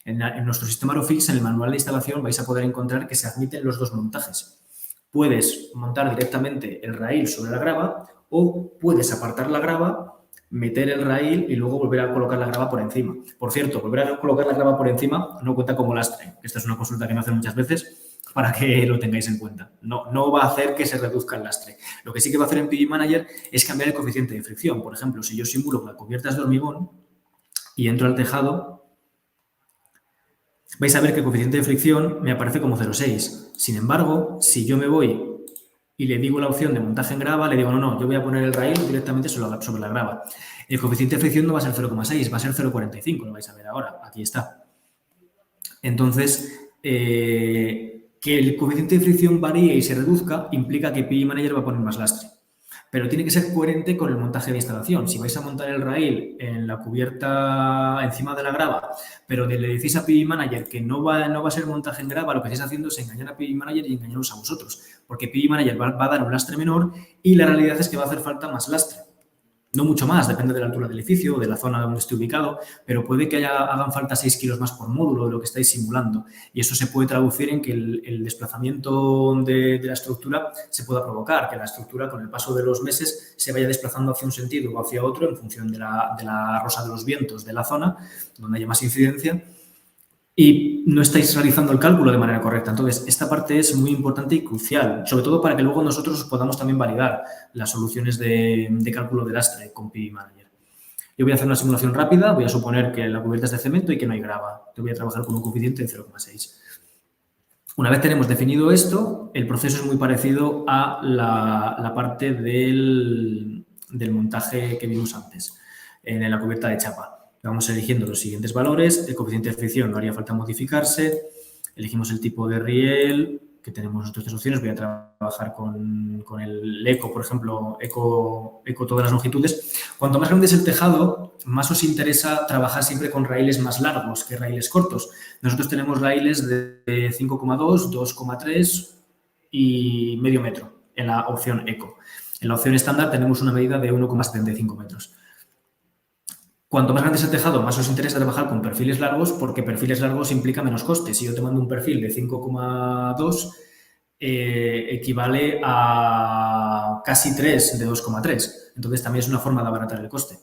En nuestro sistema Aerofix, en el manual de instalación, vais a poder encontrar que se admiten los dos montajes. Puedes montar directamente el raíl sobre la grava o puedes apartar la grava, meter el raíl y luego volver a colocar la grava por encima. Por cierto, volver a colocar la grava por encima no cuenta como lastre. Esta es una consulta que me hacen muchas veces para que lo tengáis en cuenta. No va a hacer que se reduzca el lastre. Lo que sí que va a hacer en PV Manager es cambiar el coeficiente de fricción. Por ejemplo, si yo simulo que la cubierta es de hormigón y entro al tejado, vais a ver que el coeficiente de fricción me aparece como 0,6. Sin embargo, si yo me voy y le digo la opción de montaje en grava, le digo, no, yo voy a poner el raíl directamente sobre la grava. El coeficiente de fricción no va a ser 0,6, va a ser 0,45, lo vais a ver ahora, aquí está. Entonces, que el coeficiente de fricción varíe y se reduzca implica que PV Manager va a poner más lastre. Pero tiene que ser coherente con el montaje de instalación. Si vais a montar el raíl en la cubierta encima de la grava, pero le decís a PV Manager que no va a ser montaje en grava, lo que estáis haciendo es engañar a PV Manager y engañaros a vosotros, porque PV Manager va a dar un lastre menor y la realidad es que va a hacer falta más lastre. No mucho más, depende de la altura del edificio o de la zona donde esté ubicado, pero puede que hagan falta 6 kilos más por módulo de lo que estáis simulando. Y eso se puede traducir en que el desplazamiento de la estructura se pueda provocar, que la estructura con el paso de los meses se vaya desplazando hacia un sentido o hacia otro en función de la rosa de los vientos de la zona, donde haya más incidencia, y no estáis realizando el cálculo de manera correcta. Entonces, esta parte es muy importante y crucial, sobre todo para que luego nosotros podamos también validar las soluciones de cálculo de lastre con PI Manager. Yo voy a hacer una simulación rápida, voy a suponer que la cubierta es de cemento y que no hay grava. Yo voy a trabajar con un coeficiente de 0,6. Una vez tenemos definido esto, el proceso es muy parecido a la parte del montaje que vimos antes, en la cubierta de chapa. Vamos eligiendo los siguientes valores, el coeficiente de fricción no haría falta modificarse, elegimos el tipo de riel, que tenemos nuestras 3 opciones, voy a trabajar con el eco, por ejemplo, eco todas las longitudes. Cuanto más grande es el tejado, más os interesa trabajar siempre con raíles más largos que raíles cortos. Nosotros tenemos raíles de 5,2, 2,3 y medio metro en la opción eco. En la opción estándar tenemos una medida de 1,75 metros. Cuanto más grande es el tejado, más os interesa trabajar con perfiles largos, porque perfiles largos implica menos costes. Si yo te mando un perfil de 5,2, equivale a casi 3 de 2,3. Entonces, también es una forma de abaratar el coste.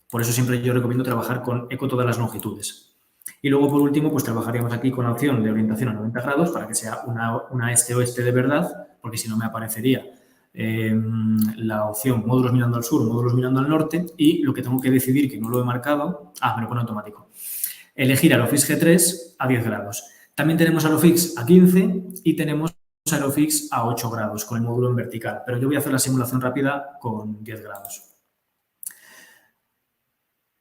Por eso siempre yo recomiendo trabajar con eco todas las longitudes. Y luego, por último, pues trabajaríamos aquí con la opción de orientación a 90 grados para que sea una este-oeste de verdad, porque si no me aparecería la opción módulos mirando al sur, módulos mirando al norte, y lo que tengo que decidir, que no lo he marcado, me lo pone automático, elegir Aerofix G3 a 10 grados. También tenemos Aerofix a 15 y tenemos Aerofix a 8 grados con el módulo en vertical, pero yo voy a hacer la simulación rápida con 10 grados.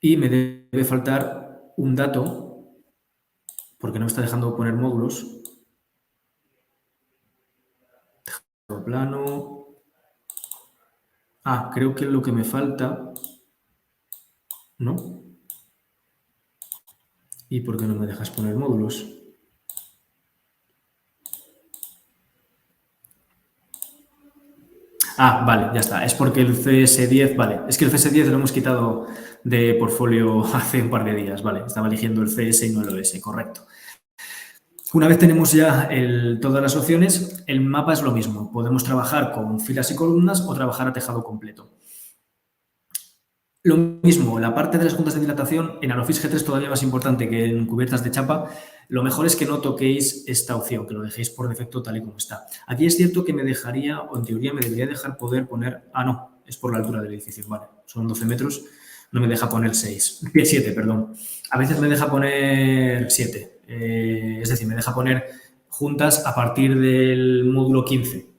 Y me debe faltar un dato, porque no me está dejando poner módulos. Tejado plano. Creo que lo que me falta... ¿No? ¿Y por qué no me dejas poner módulos? Vale, ya está. Es porque el CS10, vale. Es que el CS10 lo hemos quitado de portfolio hace un par de días, vale. Estaba eligiendo el CS y no el OS, correcto. Una vez tenemos ya todas las opciones, el mapa es lo mismo. Podemos trabajar con filas y columnas o trabajar a tejado completo. Lo mismo, la parte de las juntas de dilatación, en Aerofix G3 todavía más importante que en cubiertas de chapa, lo mejor es que no toquéis esta opción, que lo dejéis por defecto tal y como está. Aquí es cierto que me dejaría, o en teoría me debería dejar poder poner... no, es por la altura del edificio, vale, son 12 metros, no me deja poner 7, perdón. A veces me deja poner 7, es decir, me deja poner juntas a partir del módulo 15.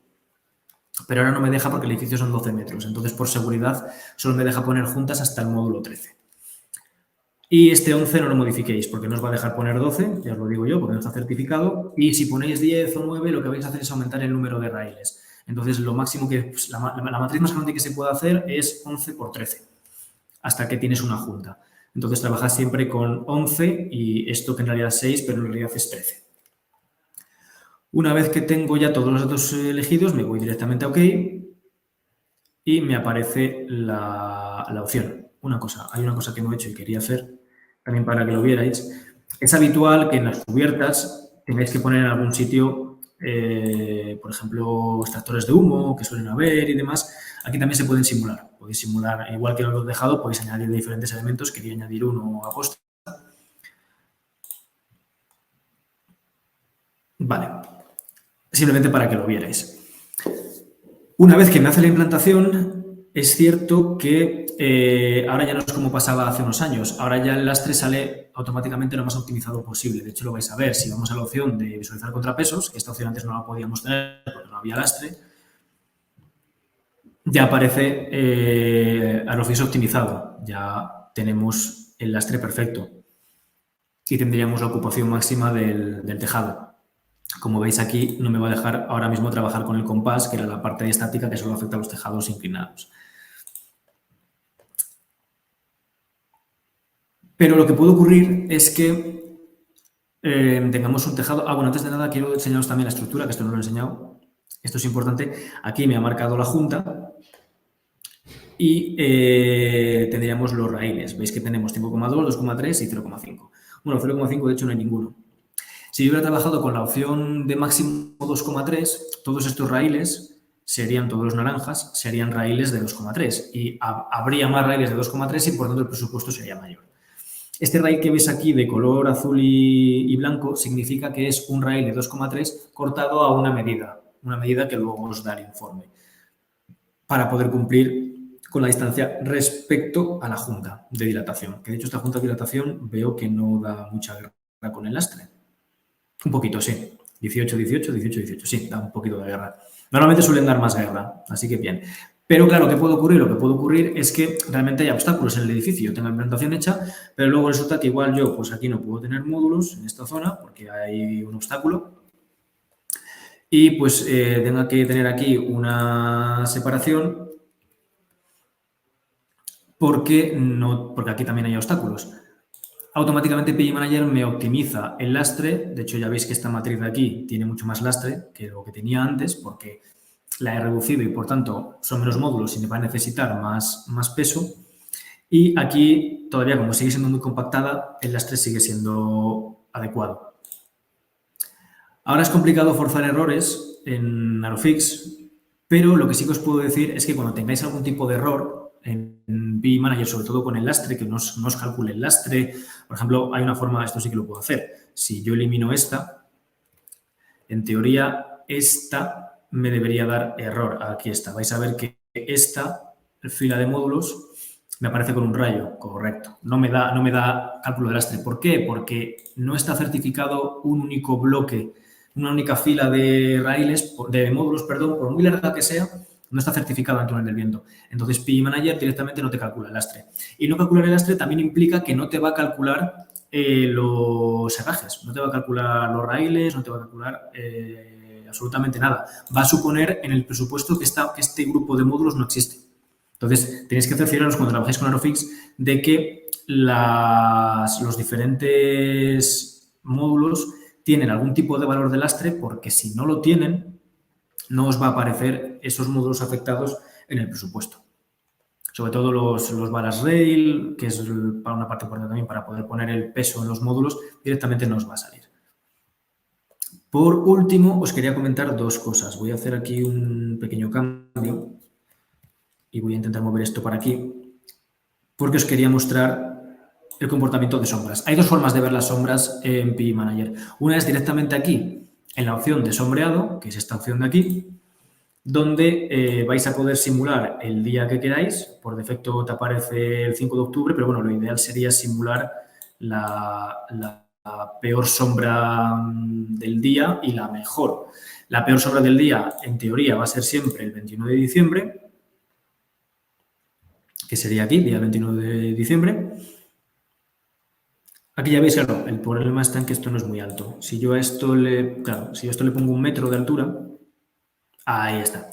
Pero ahora no me deja porque el edificio son 12 metros. Entonces, por seguridad, solo me deja poner juntas hasta el módulo 13. Y este 11 no lo modifiquéis porque no os va a dejar poner 12, ya os lo digo yo, porque no está certificado. Y si ponéis 10 o 9, lo que vais a hacer es aumentar el número de raíles. Entonces, lo máximo que... Pues, la matriz más grande que se puede hacer es 11 por 13, hasta que tienes una junta. Entonces, trabajas siempre con 11 y esto que en realidad es 6, pero en realidad es 13. Una vez que tengo ya todos los datos elegidos, me voy directamente a OK y me aparece la opción. Hay una cosa que no he hecho y quería hacer también para que lo vierais. Es habitual que en las cubiertas tengáis que poner en algún sitio, por ejemplo, extractores de humo que suelen haber y demás. Aquí también se pueden simular. Podéis simular, igual que lo he dejado, podéis añadir diferentes elementos. Quería añadir uno a posta. Vale. Simplemente para que lo vierais. Una vez que me hace la implantación, es cierto que ahora ya no es como pasaba hace unos años. Ahora ya el lastre sale automáticamente lo más optimizado posible. De hecho, lo vais a ver. Si vamos a la opción de visualizar contrapesos, que esta opción antes no la podíamos tener porque no había lastre, ya aparece Aerofix optimizado. Ya tenemos el lastre perfecto y tendríamos la ocupación máxima del tejado. Como veis aquí, no me va a dejar ahora mismo trabajar con el compás, que era la parte estática que solo afecta a los tejados inclinados. Pero lo que puede ocurrir es que tengamos un tejado... bueno, antes de nada quiero enseñaros también la estructura, que esto no lo he enseñado. Esto es importante. Aquí me ha marcado la junta y tendríamos los raíles. Veis que tenemos 5,2, 2,3 y 0,5. Bueno, 0,5 de hecho no hay ninguno. Si yo hubiera trabajado con la opción de máximo 2,3, todos estos raíles serían, todos los naranjas, serían raíles de 2,3 y habría más raíles de 2,3 y por tanto el presupuesto sería mayor. Este raíl que ves aquí de color azul y blanco significa que es un raíl de 2,3 cortado a una medida que luego os da el informe, para poder cumplir con la distancia respecto a la junta de dilatación. Que de hecho esta junta de dilatación veo que no da mucha guerra con el lastre. Un poquito, sí. 18, 18, 18, 18. Sí, da un poquito de guerra. Normalmente suelen dar más guerra, así que bien. Pero claro, ¿qué puede ocurrir? Lo que puede ocurrir es que realmente hay obstáculos en el edificio. Yo tengo la implementación hecha, pero luego resulta que igual yo, pues aquí no puedo tener módulos en esta zona porque hay un obstáculo. Y pues tengo que tener aquí una separación porque aquí también hay obstáculos. Automáticamente PG Manager me optimiza el lastre. De hecho, ya veis que esta matriz de aquí tiene mucho más lastre que lo que tenía antes porque la he reducido y, por tanto, son menos módulos y me va a necesitar más peso. Y aquí, todavía, como sigue siendo muy compactada, el lastre sigue siendo adecuado. Ahora es complicado forzar errores en Arofix, pero lo que sí que os puedo decir es que cuando tengáis algún tipo de error en PG Manager, sobre todo con el lastre, que no os calcule el lastre. Por ejemplo, hay una forma, esto sí que lo puedo hacer. Si yo elimino esta, en teoría, esta me debería dar error. Aquí está. Vais a ver que esta fila de módulos me aparece con un rayo, correcto. No me da cálculo de lastre. ¿Por qué? Porque no está certificado un único bloque, una única fila de raíles, de módulos, perdón, por muy larga que sea, no está certificado en túnel del viento. Entonces, PG Manager directamente no te calcula el lastre. Y no calcular el lastre también implica que no te va a calcular los herrajes, no te va a calcular los raíles, no te va a calcular absolutamente nada. Va a suponer en el presupuesto que este grupo de módulos no existe. Entonces, tenéis que cercioraros cuando trabajáis con Arofix de que los diferentes módulos tienen algún tipo de valor de lastre, porque si no lo tienen, no os va a aparecer esos módulos afectados en el presupuesto. Sobre todo los varas rail, que es para una parte importante también para poder poner el peso en los módulos, directamente no os va a salir. Por último, os quería comentar dos cosas. Voy a hacer aquí un pequeño cambio y voy a intentar mover esto para aquí, porque os quería mostrar el comportamiento de sombras. Hay dos formas de ver las sombras en PG Manager. Una es directamente aquí, en la opción de sombreado, que es esta opción de aquí, donde vais a poder simular el día que queráis. Por defecto te aparece el 5 de octubre, pero bueno, lo ideal sería simular la peor sombra del día y la mejor. La peor sombra del día, en teoría, va a ser siempre el 21 de diciembre, que sería aquí, día 21 de diciembre. Aquí ya veis, claro, el problema está en que esto no es muy alto. Si yo a esto le pongo 1 metro de altura, ahí está.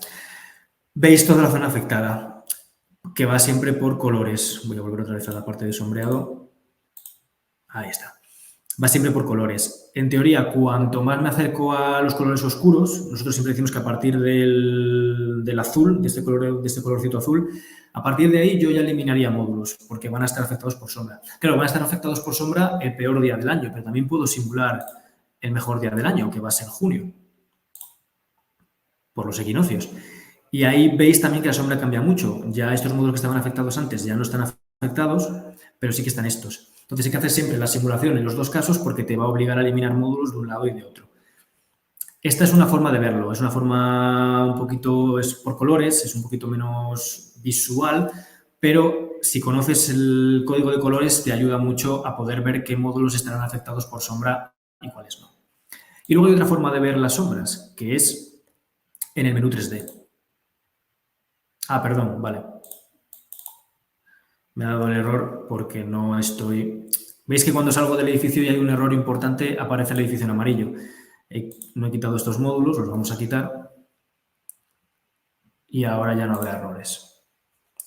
Veis toda la zona afectada, que va siempre por colores. Voy a volver otra vez a la parte de sombreado. Ahí está. Va siempre por colores. En teoría, cuanto más me acerco a los colores oscuros, nosotros siempre decimos que a partir del azul, de este colorcito azul, a partir de ahí yo ya eliminaría módulos, porque van a estar afectados por sombra. Claro, van a estar afectados por sombra el peor día del año, pero también puedo simular el mejor día del año, que va a ser junio, por los equinoccios. Y ahí veis también que la sombra cambia mucho. Ya estos módulos que estaban afectados antes ya no están afectados, pero sí que están estos. Entonces hay que hacer siempre la simulación en los dos casos porque te va a obligar a eliminar módulos de un lado y de otro. Esta es una forma de verlo, es una forma un poquito, es por colores, es un poquito menos visual, pero si conoces el código de colores te ayuda mucho a poder ver qué módulos estarán afectados por sombra y cuáles no. Y luego hay otra forma de ver las sombras, que es en el menú 3D. Ah, perdón, vale. Me ha dado el error porque no estoy... ¿Veis que cuando salgo del edificio y hay un error importante aparece el edificio en amarillo? No he quitado estos módulos, los vamos a quitar. Y ahora ya no habrá errores.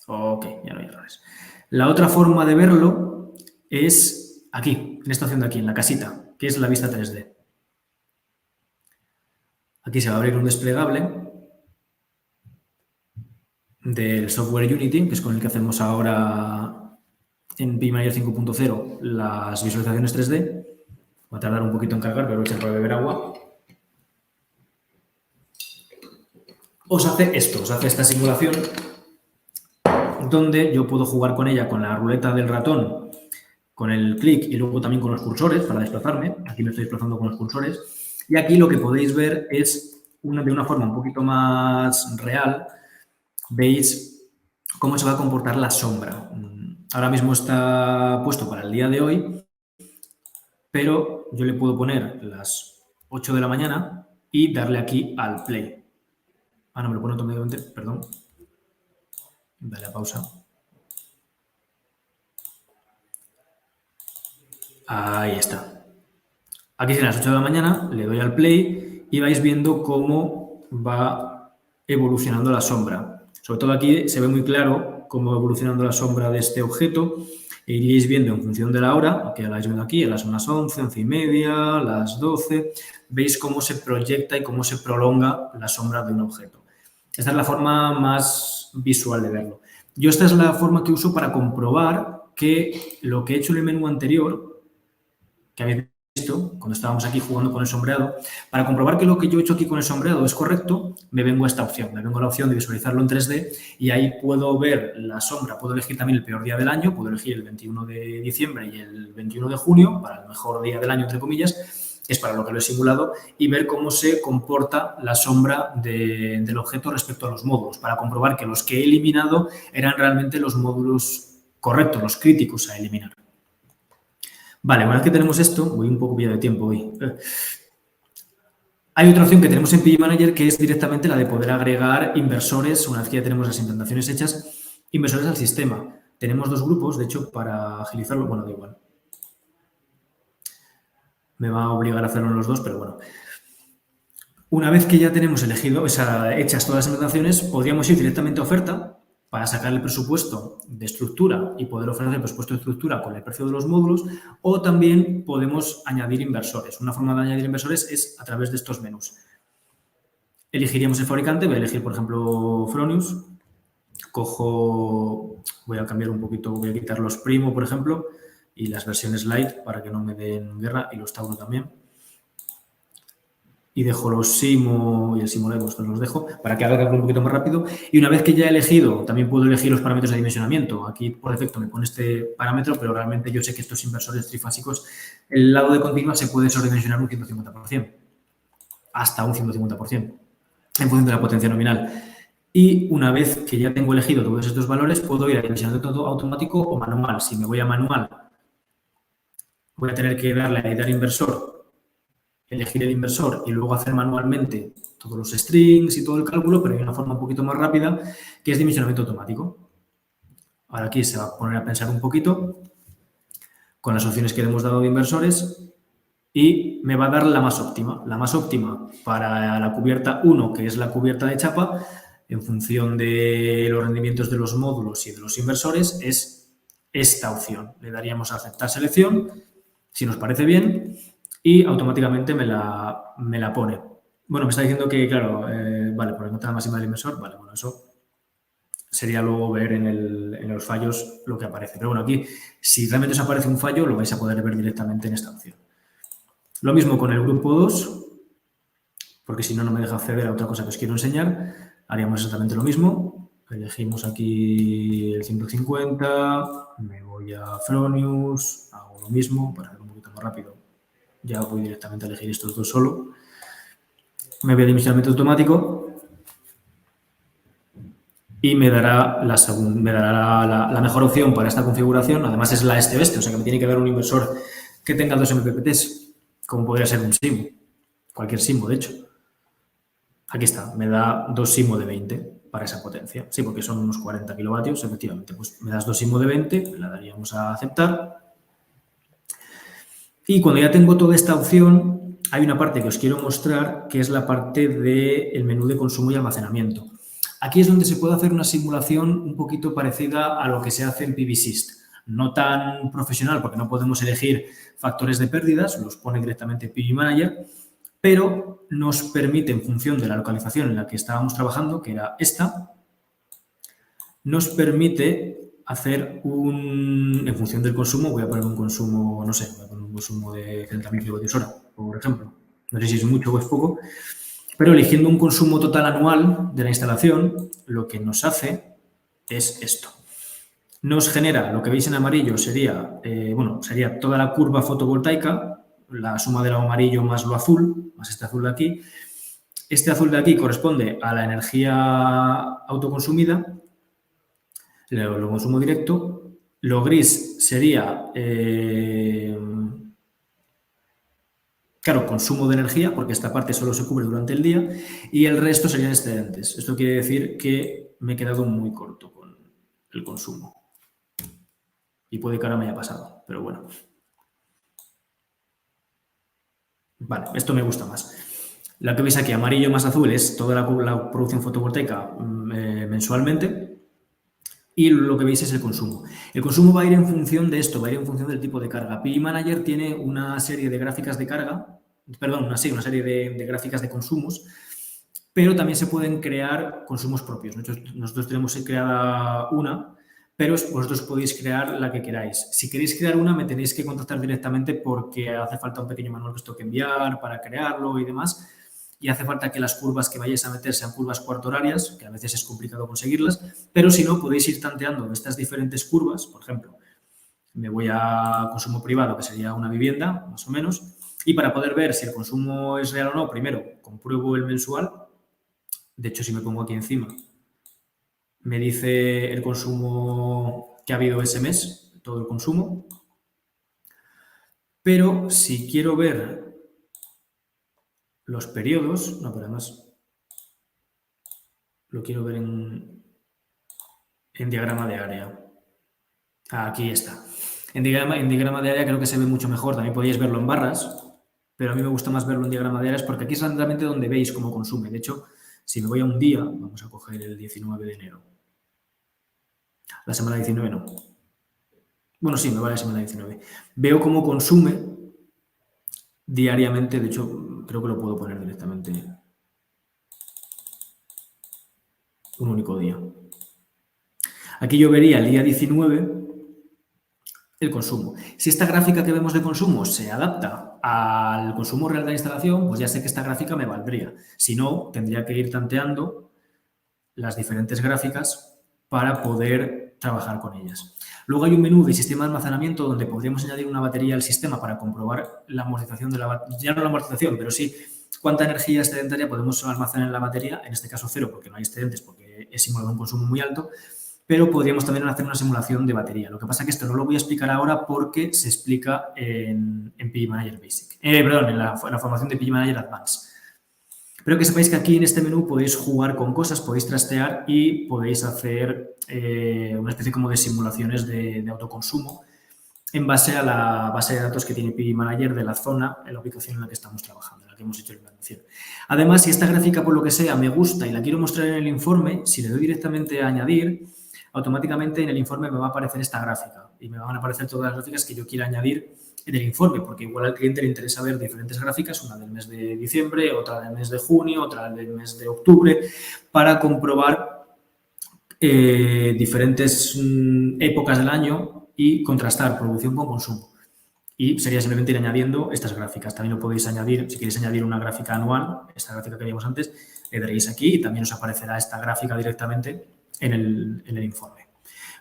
Ok, ya no hay errores. La otra forma de verlo es aquí, en esta opción de aquí, en la casita, que es la vista 3D. Aquí se va a abrir un desplegable. del software Unity, que es con el que hacemos ahora en PyManager 5.0 las visualizaciones 3D. Va a tardar un poquito en cargar, pero voy a echar para beber agua. Os hace esto, os hace esta simulación donde yo puedo jugar con ella con la ruleta del ratón, con el clic y luego también con los cursores para desplazarme. Aquí me estoy desplazando con los cursores. Y aquí lo que podéis ver es, de una forma un poquito más real, veis cómo se va a comportar la sombra. Ahora mismo está puesto para el día de hoy, pero yo le puedo poner las 8 de la mañana y darle aquí al play. Ah, no, me lo pone automáticamente, perdón. Dale a pausa. Ahí está. Aquí son las 8 de la mañana, le doy al play y vais viendo cómo va evolucionando la sombra. Sobre todo aquí se ve muy claro cómo va evolucionando la sombra de este objeto e iríais viendo en función de la hora, que la vais viendo aquí, son las 11, 11 y media, las 12, veis cómo se proyecta y cómo se prolonga la sombra de un objeto. Esta es la forma más visual de verlo. Yo esta es la forma que uso para comprobar que lo que he hecho en el menú anterior, que habéis visto cuando estábamos aquí jugando con el sombreado, para comprobar que lo que yo he hecho aquí con el sombreado es correcto, me vengo a esta opción, me vengo a la opción de visualizarlo en 3D y ahí puedo ver la sombra, puedo elegir también el peor día del año, puedo elegir el 21 de diciembre y el 21 de junio, para el mejor día del año, entre comillas, es para lo que lo he simulado, y ver cómo se comporta la sombra del objeto respecto a los módulos, para comprobar que los que he eliminado eran realmente los módulos correctos, los críticos a eliminar. Vale, una vez que tenemos esto, voy un poco pillado de tiempo hoy. Hay otra opción que tenemos en PyManager que es directamente la de poder agregar inversores, una vez que ya tenemos las implementaciones hechas, inversores al sistema. Tenemos dos grupos, de hecho, para agilizarlo, bueno, da igual. Me va a obligar a hacerlo en los dos, pero bueno. Una vez que ya tenemos hechas todas las implementaciones, podríamos ir directamente a oferta para sacar el presupuesto de estructura y poder ofrecer el presupuesto de estructura con el precio de los módulos, o también podemos añadir inversores. Una forma de añadir inversores es a través de estos menús. Elegiríamos el fabricante, voy a elegir, por ejemplo, Fronius. Voy a cambiar un poquito, voy a quitar los Primo, por ejemplo, y las versiones Light para que no me den guerra, y los Tauro también. Y dejo los Simo y el Simo Light, estos los dejo para que haga el cálculo un poquito más rápido. Y una vez que ya he elegido, también puedo elegir los parámetros de dimensionamiento. Aquí, por defecto, me pone este parámetro, pero realmente yo sé que estos inversores trifásicos, el lado de continua se puede sobredimensionar un 150%, hasta un 150%, en función de la potencia nominal. Y una vez que ya tengo elegido todos estos valores, puedo ir a dimensionamiento automático o manual. Si me voy a manual, voy a tener que darle a editar inversor, elegir el inversor y luego hacer manualmente todos los strings y todo el cálculo, pero hay una forma un poquito más rápida que es dimensionamiento automático. Ahora aquí se va a poner a pensar un poquito con las opciones que le hemos dado de inversores y me va a dar la más óptima. La más óptima para la cubierta 1, que es la cubierta de chapa, en función de los rendimientos de los módulos y de los inversores, es esta opción. Le daríamos a aceptar selección, si nos parece bien, y automáticamente me la pone. Bueno, me está diciendo que, claro, vale, por la nota máxima del inversor, vale, bueno, eso sería luego ver en los fallos lo que aparece. Pero bueno, aquí, si realmente os aparece un fallo, lo vais a poder ver directamente en esta opción. Lo mismo con el grupo 2, porque si no, no me deja acceder a otra cosa que os quiero enseñar. Haríamos exactamente lo mismo. Elegimos aquí el 150, me voy a Fronius, hago lo mismo para hacer un poquito más rápido. Ya voy directamente a elegir estos dos solo. Me voy a dimensionamiento automático y me dará la mejor opción para esta configuración. Además es la este-oeste, o sea que me tiene que dar un inversor que tenga 2 MPPTs, como podría ser un Simo, cualquier Simo, de hecho. Aquí está, me da 2 Simo de 20 para esa potencia. Sí, porque son unos 40 kilovatios, efectivamente. Pues me das 2 Simo de 20, la daríamos a aceptar. Y cuando ya tengo toda esta opción, hay una parte que os quiero mostrar, que es la parte del menú de consumo y almacenamiento. Aquí es donde se puede hacer una simulación un poquito parecida a lo que se hace en PVSYST. No tan profesional, porque no podemos elegir factores de pérdidas, los pone directamente PyManager, pero nos permite, en función de la localización en la que estábamos trabajando, que era esta, nos permite hacer en función del consumo, voy a poner un consumo, no sé, voy a poner un consumo de 30.000 kWh, por ejemplo. No sé si es mucho o es poco, pero eligiendo un consumo total anual de la instalación, lo que nos hace es esto. Nos genera, lo que veis en amarillo sería, sería toda la curva fotovoltaica, la suma de lo amarillo más lo azul, más este azul de aquí. Este azul de aquí corresponde a la energía autoconsumida, lo consumo directo. Lo gris sería, claro, consumo de energía, porque esta parte solo se cubre durante el día, y el resto serían excedentes. Esto quiere decir que me he quedado muy corto con el consumo. Y puede que ahora me haya pasado, pero bueno. Vale, esto me gusta más. La que veis aquí, amarillo más azul, es toda la producción fotovoltaica mensualmente. Y lo que veis es el consumo. El consumo va a ir en función de esto, va a ir en función del tipo de carga. PV Manager tiene una serie de gráficas de carga, perdón, una serie de gráficas de consumos, pero también se pueden crear consumos propios. Nosotros tenemos creada una, pero vosotros podéis crear la que queráis. Si queréis crear una, me tenéis que contactar directamente porque hace falta un pequeño manual que os tengo que enviar para crearlo y demás. Y hace falta que las curvas que vayáis a meter sean curvas cuarto horarias, que a veces es complicado conseguirlas, pero si no, podéis ir tanteando estas diferentes curvas. Por ejemplo, me voy a consumo privado, que sería una vivienda, más o menos, y para poder ver si el consumo es real o no, primero compruebo el mensual. De hecho, si me pongo aquí encima, me dice el consumo que ha habido ese mes, todo el consumo. Pero si quiero ver los periodos, no, pero además lo quiero ver en diagrama de área. Aquí está. En diagrama de área creo que se ve mucho mejor. También podéis verlo en barras, pero a mí me gusta más verlo en diagrama de áreas porque aquí es realmente donde veis cómo consume. De hecho, si me voy a un día, vamos a coger el 19 de enero. La semana 19 no. Bueno, sí, me vale la semana 19. Veo cómo consume diariamente. De hecho, creo que lo puedo poner directamente un único día. Aquí yo vería el día 19 el consumo. Si esta gráfica que vemos de consumo se adapta al consumo real de la instalación, pues ya sé que esta gráfica me valdría. Si no, tendría que ir tanteando las diferentes gráficas para poder trabajar con ellas. Luego hay un menú de sistema de almacenamiento donde podríamos añadir una batería al sistema para comprobar la amortización de la batería, ya no la amortización, pero sí cuánta energía excedentaria podemos almacenar en la batería, en este caso cero, porque no hay excedentes, porque he simulado un consumo muy alto, pero podríamos también hacer una simulación de batería. Lo que pasa es que esto no lo voy a explicar ahora porque se explica en PV Manager Basic. Perdón, en la formación de PV Manager Advanced. Pero que sepáis que aquí en este menú podéis jugar con cosas, podéis trastear y podéis hacer una especie como de simulaciones de autoconsumo en base a la base de datos que tiene PV Manager de la zona, en la ubicación en la que estamos trabajando, en la que hemos hecho la implantación. Además, si esta gráfica por lo que sea me gusta y la quiero mostrar en el informe, si le doy directamente a añadir, automáticamente en el informe me va a aparecer esta gráfica y me van a aparecer todas las gráficas que yo quiera añadir en el informe, porque igual al cliente le interesa ver diferentes gráficas, una del mes de diciembre, otra del mes de junio, otra del mes de octubre, para comprobar diferentes épocas del año y contrastar producción con consumo. Y sería simplemente ir añadiendo estas gráficas. También lo podéis añadir, si queréis añadir una gráfica anual, esta gráfica que vimos antes, le daréis aquí y también os aparecerá esta gráfica directamente en el informe.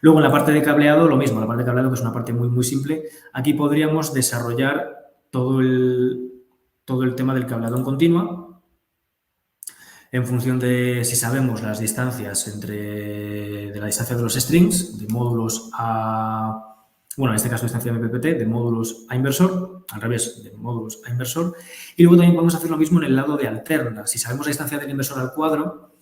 Luego, en la parte de cableado, lo mismo. La parte de cableado, que es una parte muy, muy simple. Aquí podríamos desarrollar todo el tema del cableado en continua en función de si sabemos las distancias de la distancia de los strings, de módulos a... Bueno, en este caso distancia de MPPT, de módulos a inversor, al revés, de módulos a inversor. Y luego también podemos hacer lo mismo en el lado de alterna. Si sabemos la distancia del inversor al cuadro,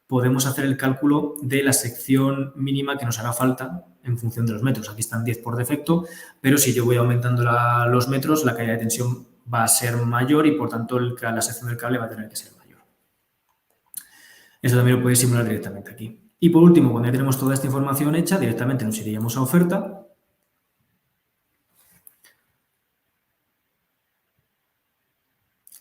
podemos hacer el cálculo de la sección mínima que nos hará falta en función de los metros. Aquí están 10 por defecto, pero si yo voy aumentando los metros, la caída de tensión va a ser mayor y, por tanto, la sección del cable va a tener que ser mayor. Eso también lo podéis simular directamente aquí. Y, por último, cuando ya tenemos toda esta información hecha, directamente nos iríamos a oferta.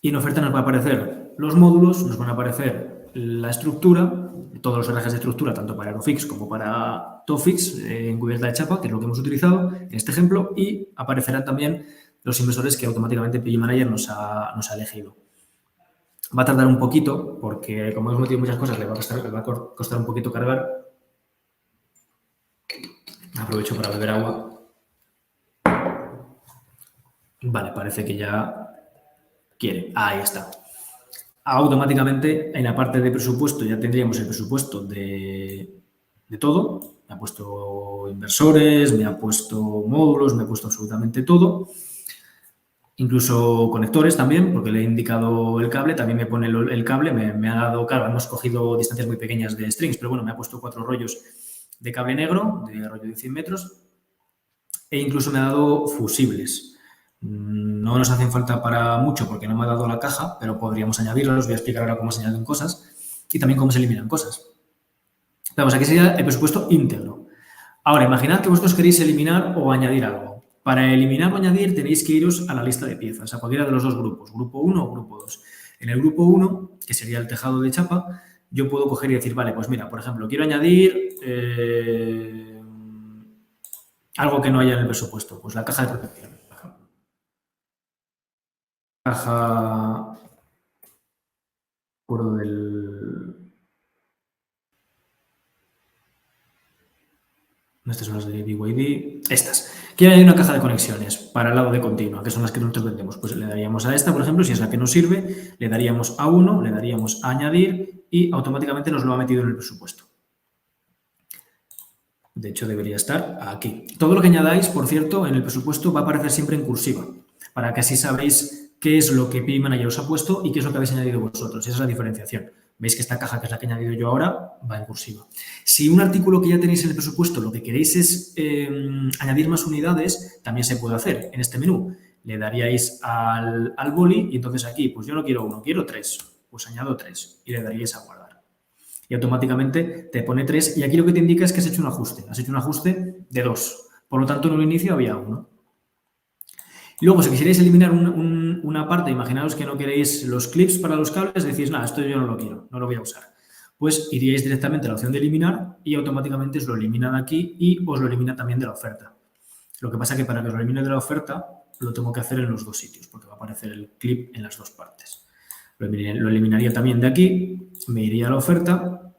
Y en oferta nos va a aparecer los módulos, nos van a aparecer la estructura, todos los herrajes de estructura, tanto para Aerofix como para Tofix, en cubierta de chapa, que es lo que hemos utilizado en este ejemplo, y aparecerán también los inversores que automáticamente PG Manager nos ha elegido. Va a tardar un poquito, porque como hemos metido muchas cosas, le va a costar un poquito cargar. Aprovecho para beber agua. Vale, parece que ya quiere. Ahí está. Automáticamente, en la parte de presupuesto, ya tendríamos el presupuesto de todo. Me ha puesto inversores, me ha puesto módulos, me ha puesto absolutamente todo. Incluso conectores también, porque le he indicado el cable. También me pone el cable. Me ha dado, claro, hemos cogido distancias muy pequeñas de strings, pero bueno, me ha puesto 4 rollos de cable negro, de rollo de 100 metros. E incluso me ha dado fusibles. No nos hacen falta para mucho porque no me ha dado la caja, pero podríamos añadirlos. Os voy a explicar ahora cómo se añaden cosas y también cómo se eliminan cosas. Vamos, aquí sería el presupuesto íntegro. Ahora, imaginad que vosotros queréis eliminar o añadir algo. Para eliminar o añadir tenéis que iros a la lista de piezas, a cualquiera de los dos grupos, grupo 1 o grupo 2. En el grupo 1, que sería el tejado de chapa, yo puedo coger y decir, vale, pues mira, por ejemplo, quiero añadir algo que no haya en el presupuesto, pues la caja de protección. Caja por del... Estas son las de BYD. Estas. Quiero añadir una caja de conexiones para el lado de continua, que son las que nosotros vendemos. Pues le daríamos a esta, por ejemplo, si es la que nos sirve, le daríamos a 1, le daríamos a añadir y automáticamente nos lo ha metido en el presupuesto. De hecho, debería estar aquí. Todo lo que añadáis, por cierto, en el presupuesto va a aparecer siempre en cursiva, para que así sabéis qué es lo que PG Manager os ha puesto y qué es lo que habéis añadido vosotros. Esa es la diferenciación. Veis que esta caja, que es la que he añadido yo ahora, va en cursiva. Si un artículo que ya tenéis en el presupuesto lo que queréis es añadir más unidades, también se puede hacer en este menú. Le daríais al boli y entonces aquí, pues yo no quiero 1, quiero 3. Pues añado 3 y le daríais a guardar. Y automáticamente te pone 3 y aquí lo que te indica es que has hecho un ajuste. Has hecho un ajuste de 2. Por lo tanto, en un inicio había 1. Y luego, si quisierais eliminar una parte, imaginaos que no queréis los clips para los cables, decís, nada, esto yo no lo quiero, no lo voy a usar. Pues iríais directamente a la opción de eliminar y automáticamente os lo elimina de aquí y os lo elimina también de la oferta. Lo que pasa es que para que os lo elimine de la oferta, lo tengo que hacer en los dos sitios, porque va a aparecer el clip en las dos partes. Lo eliminaría también de aquí, me iría a la oferta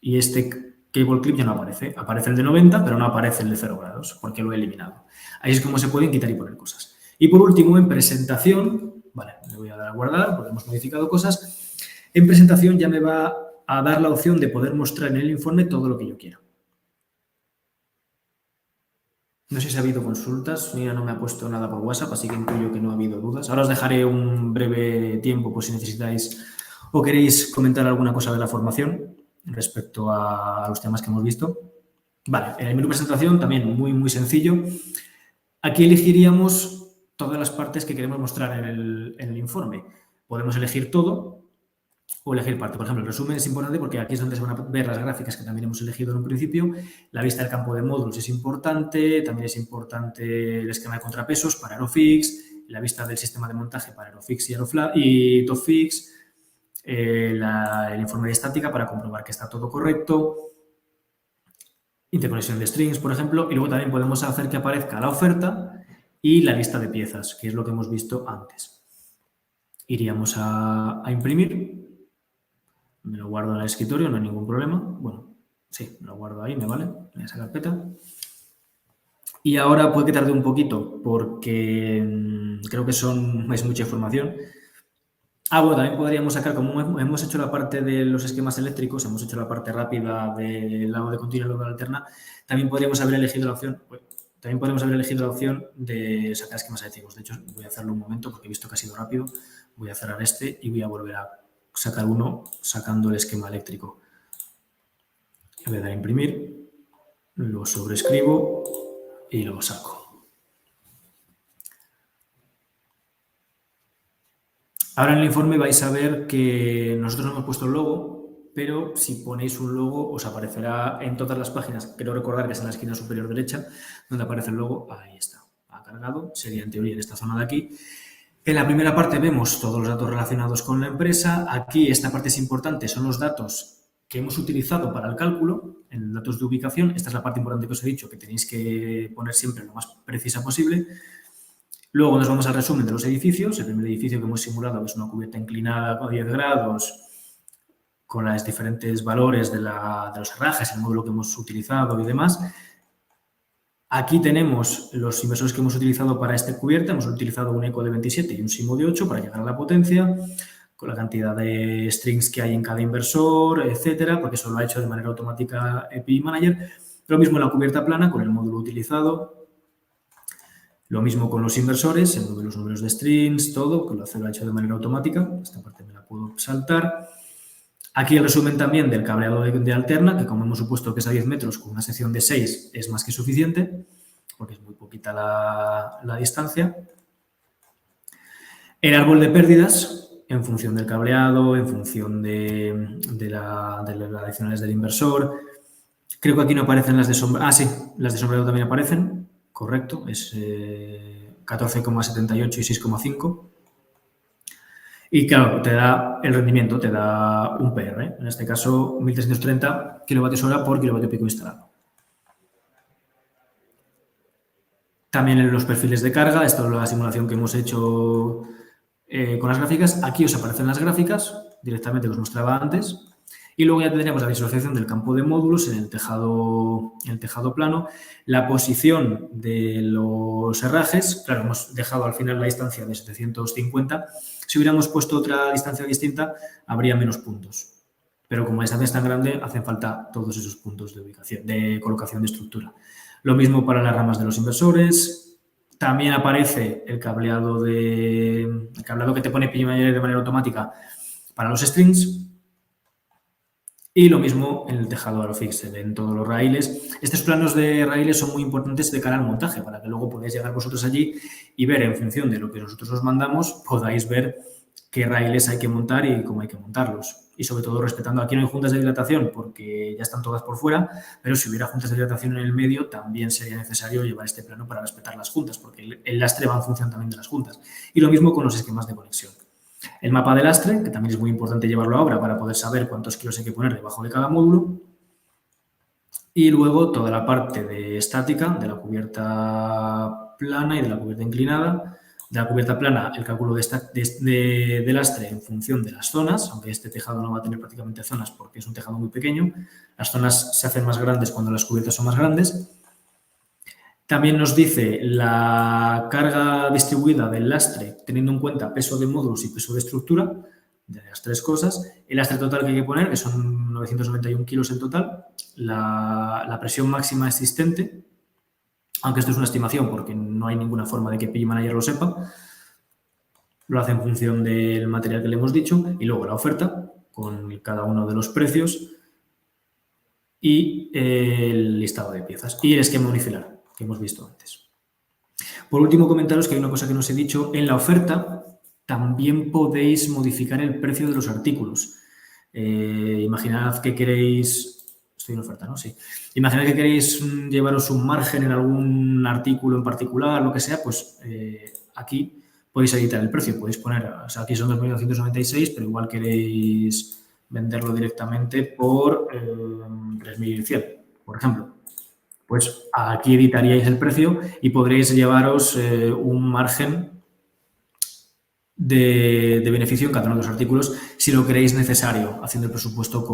y este cable clip ya no aparece. Aparece el de 90, pero no aparece el de 0 grados, porque lo he eliminado. Ahí es como se pueden quitar y poner cosas. Y por último, en presentación, vale, le voy a dar a guardar porque hemos modificado cosas. En presentación ya me va a dar la opción de poder mostrar en el informe todo lo que yo quiero. No sé si ha habido consultas. Mira, no me ha puesto nada por WhatsApp, así que intuyo que no ha habido dudas. Ahora os dejaré un breve tiempo por si necesitáis o queréis comentar alguna cosa de la formación respecto a los temas que hemos visto. Vale, en el menú presentación también muy sencillo. Aquí elegiríamos todas las partes que queremos mostrar en el informe. Podemos elegir todo o elegir parte. Por ejemplo, el resumen es importante porque aquí es donde se van a ver las gráficas que también hemos elegido en un principio. La vista del campo de módulos es importante. También es importante el esquema de contrapesos para Aerofix, la vista del sistema de montaje para Aerofix y Tofix, el informe de estática para comprobar que está todo correcto, interconexión de strings, por ejemplo, y luego también podemos hacer que aparezca la oferta y la lista de piezas, que es lo que hemos visto antes. Iríamos a imprimir. Me lo guardo en el escritorio, no hay ningún problema. Bueno, sí, me lo guardo ahí, me vale, en esa carpeta. Y ahora puede que tarde un poquito porque creo que es mucha información. Bueno, también podríamos sacar, como hemos hecho la parte de los esquemas eléctricos, hemos hecho la parte rápida del lado de continua y lado de alterna, también podríamos haber elegido la opción, de sacar esquemas eléctricos. De hecho, voy a hacerlo un momento porque he visto que ha sido rápido. Voy a cerrar este y voy a volver a sacar uno sacando el esquema eléctrico. Le voy a dar a imprimir, lo sobrescribo y lo saco. Ahora en el informe vais a ver que nosotros no hemos puesto el logo, pero si ponéis un logo os aparecerá en todas las páginas. Quiero recordar que es en la esquina superior derecha donde aparece el logo. Ahí está, ha cargado. Sería en teoría en esta zona de aquí. En la primera parte vemos todos los datos relacionados con la empresa. Aquí esta parte es importante, son los datos que hemos utilizado para el cálculo, en datos de ubicación. Esta es la parte importante que os he dicho, que tenéis que poner siempre lo más precisa posible. Luego nos vamos al resumen de los edificios. El primer edificio que hemos simulado es una cubierta inclinada con 10 grados, con los diferentes valores de los herrajes, el módulo que hemos utilizado y demás. Aquí tenemos los inversores que hemos utilizado para esta cubierta. Hemos utilizado un eco de 27 y un simo de 8 para llegar a la potencia, con la cantidad de strings que hay en cada inversor, etcétera, porque eso lo ha hecho de manera automática PI Manager. Lo mismo en la cubierta plana con el módulo utilizado. Lo mismo con los inversores, los números de strings, todo, que lo ha hecho de manera automática. Esta parte me la puedo saltar. Aquí el resumen también del cableado de alterna, que como hemos supuesto que es a 10 metros, con una sección de 6 es más que suficiente, porque es muy poquita la distancia. El árbol de pérdidas, en función del cableado, en función de las adicionales del inversor. Creo que aquí no aparecen las de sombreado. Ah, sí, las de sombreado también aparecen. Correcto, es 14,78 y 6,5. Y claro, te da el rendimiento, te da un PR, en este caso 1330 kWh por kilovatio pico instalado. También en los perfiles de carga, esta es la simulación que hemos hecho con las gráficas. Aquí os aparecen las gráficas, directamente que os mostraba antes. Y luego ya tendríamos la visualización del campo de módulos en el tejado plano, la posición de los herrajes. Claro, hemos dejado al final la distancia de 750. Si hubiéramos puesto otra distancia distinta, habría menos puntos. Pero como la distancia es tan grande, hacen falta todos esos puntos de ubicación, de colocación de estructura. Lo mismo para las ramas de los inversores. También aparece el cableado que te pone PI Manager de manera automática para los strings. Y lo mismo en el tejado Arofix, en todos los raíles. Estos planos de raíles son muy importantes de cara al montaje, para que luego podáis llegar vosotros allí y ver, en función de lo que nosotros os mandamos, podáis ver qué raíles hay que montar y cómo hay que montarlos. Y sobre todo respetando, aquí no hay juntas de dilatación porque ya están todas por fuera, pero si hubiera juntas de dilatación en el medio, también sería necesario llevar este plano para respetar las juntas, porque el lastre va en función también de las juntas. Y lo mismo con los esquemas de conexión. El mapa de lastre, que también es muy importante llevarlo a obra para poder saber cuántos kilos hay que poner debajo de cada módulo. Y luego toda la parte de estática, de la cubierta plana y de la cubierta inclinada. De la cubierta plana, el cálculo de lastre en función de las zonas, aunque este tejado no va a tener prácticamente zonas porque es un tejado muy pequeño. Las zonas se hacen más grandes cuando las cubiertas son más grandes. También nos dice la carga distribuida del lastre, teniendo en cuenta peso de módulos y peso de estructura, de las tres cosas. El lastre total que hay que poner, que son 991 kilos en total. La presión máxima existente, aunque esto es una estimación porque no hay ninguna forma de que PI Manager lo sepa. Lo hace en función del material que le hemos dicho. Y luego la oferta, con cada uno de los precios. Y el listado de piezas. Y el esquema unifilar, que hemos visto antes. Por último, comentaros que hay una cosa que no os he dicho. En la oferta también podéis modificar el precio de los artículos. Imaginad que queréis... Estoy en oferta, ¿no? Sí. Imaginad que queréis llevaros un margen en algún artículo en particular, lo que sea, pues aquí podéis editar el precio. Podéis poner... O sea, aquí son 2.996, pero igual queréis venderlo directamente por 3.100, por ejemplo. Pues aquí editaríais el precio y podréis llevaros un margen de beneficio en cada uno de los artículos si lo creéis necesario, haciendo el presupuesto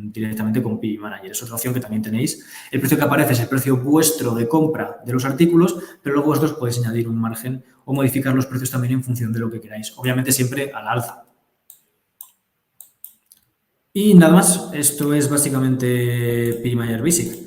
directamente con PI Manager. Es otra opción que también tenéis. El precio que aparece es el precio vuestro de compra de los artículos, pero luego vosotros podéis añadir un margen o modificar los precios también en función de lo que queráis. Obviamente siempre al alza. Y nada más, esto es básicamente PI Manager Basic.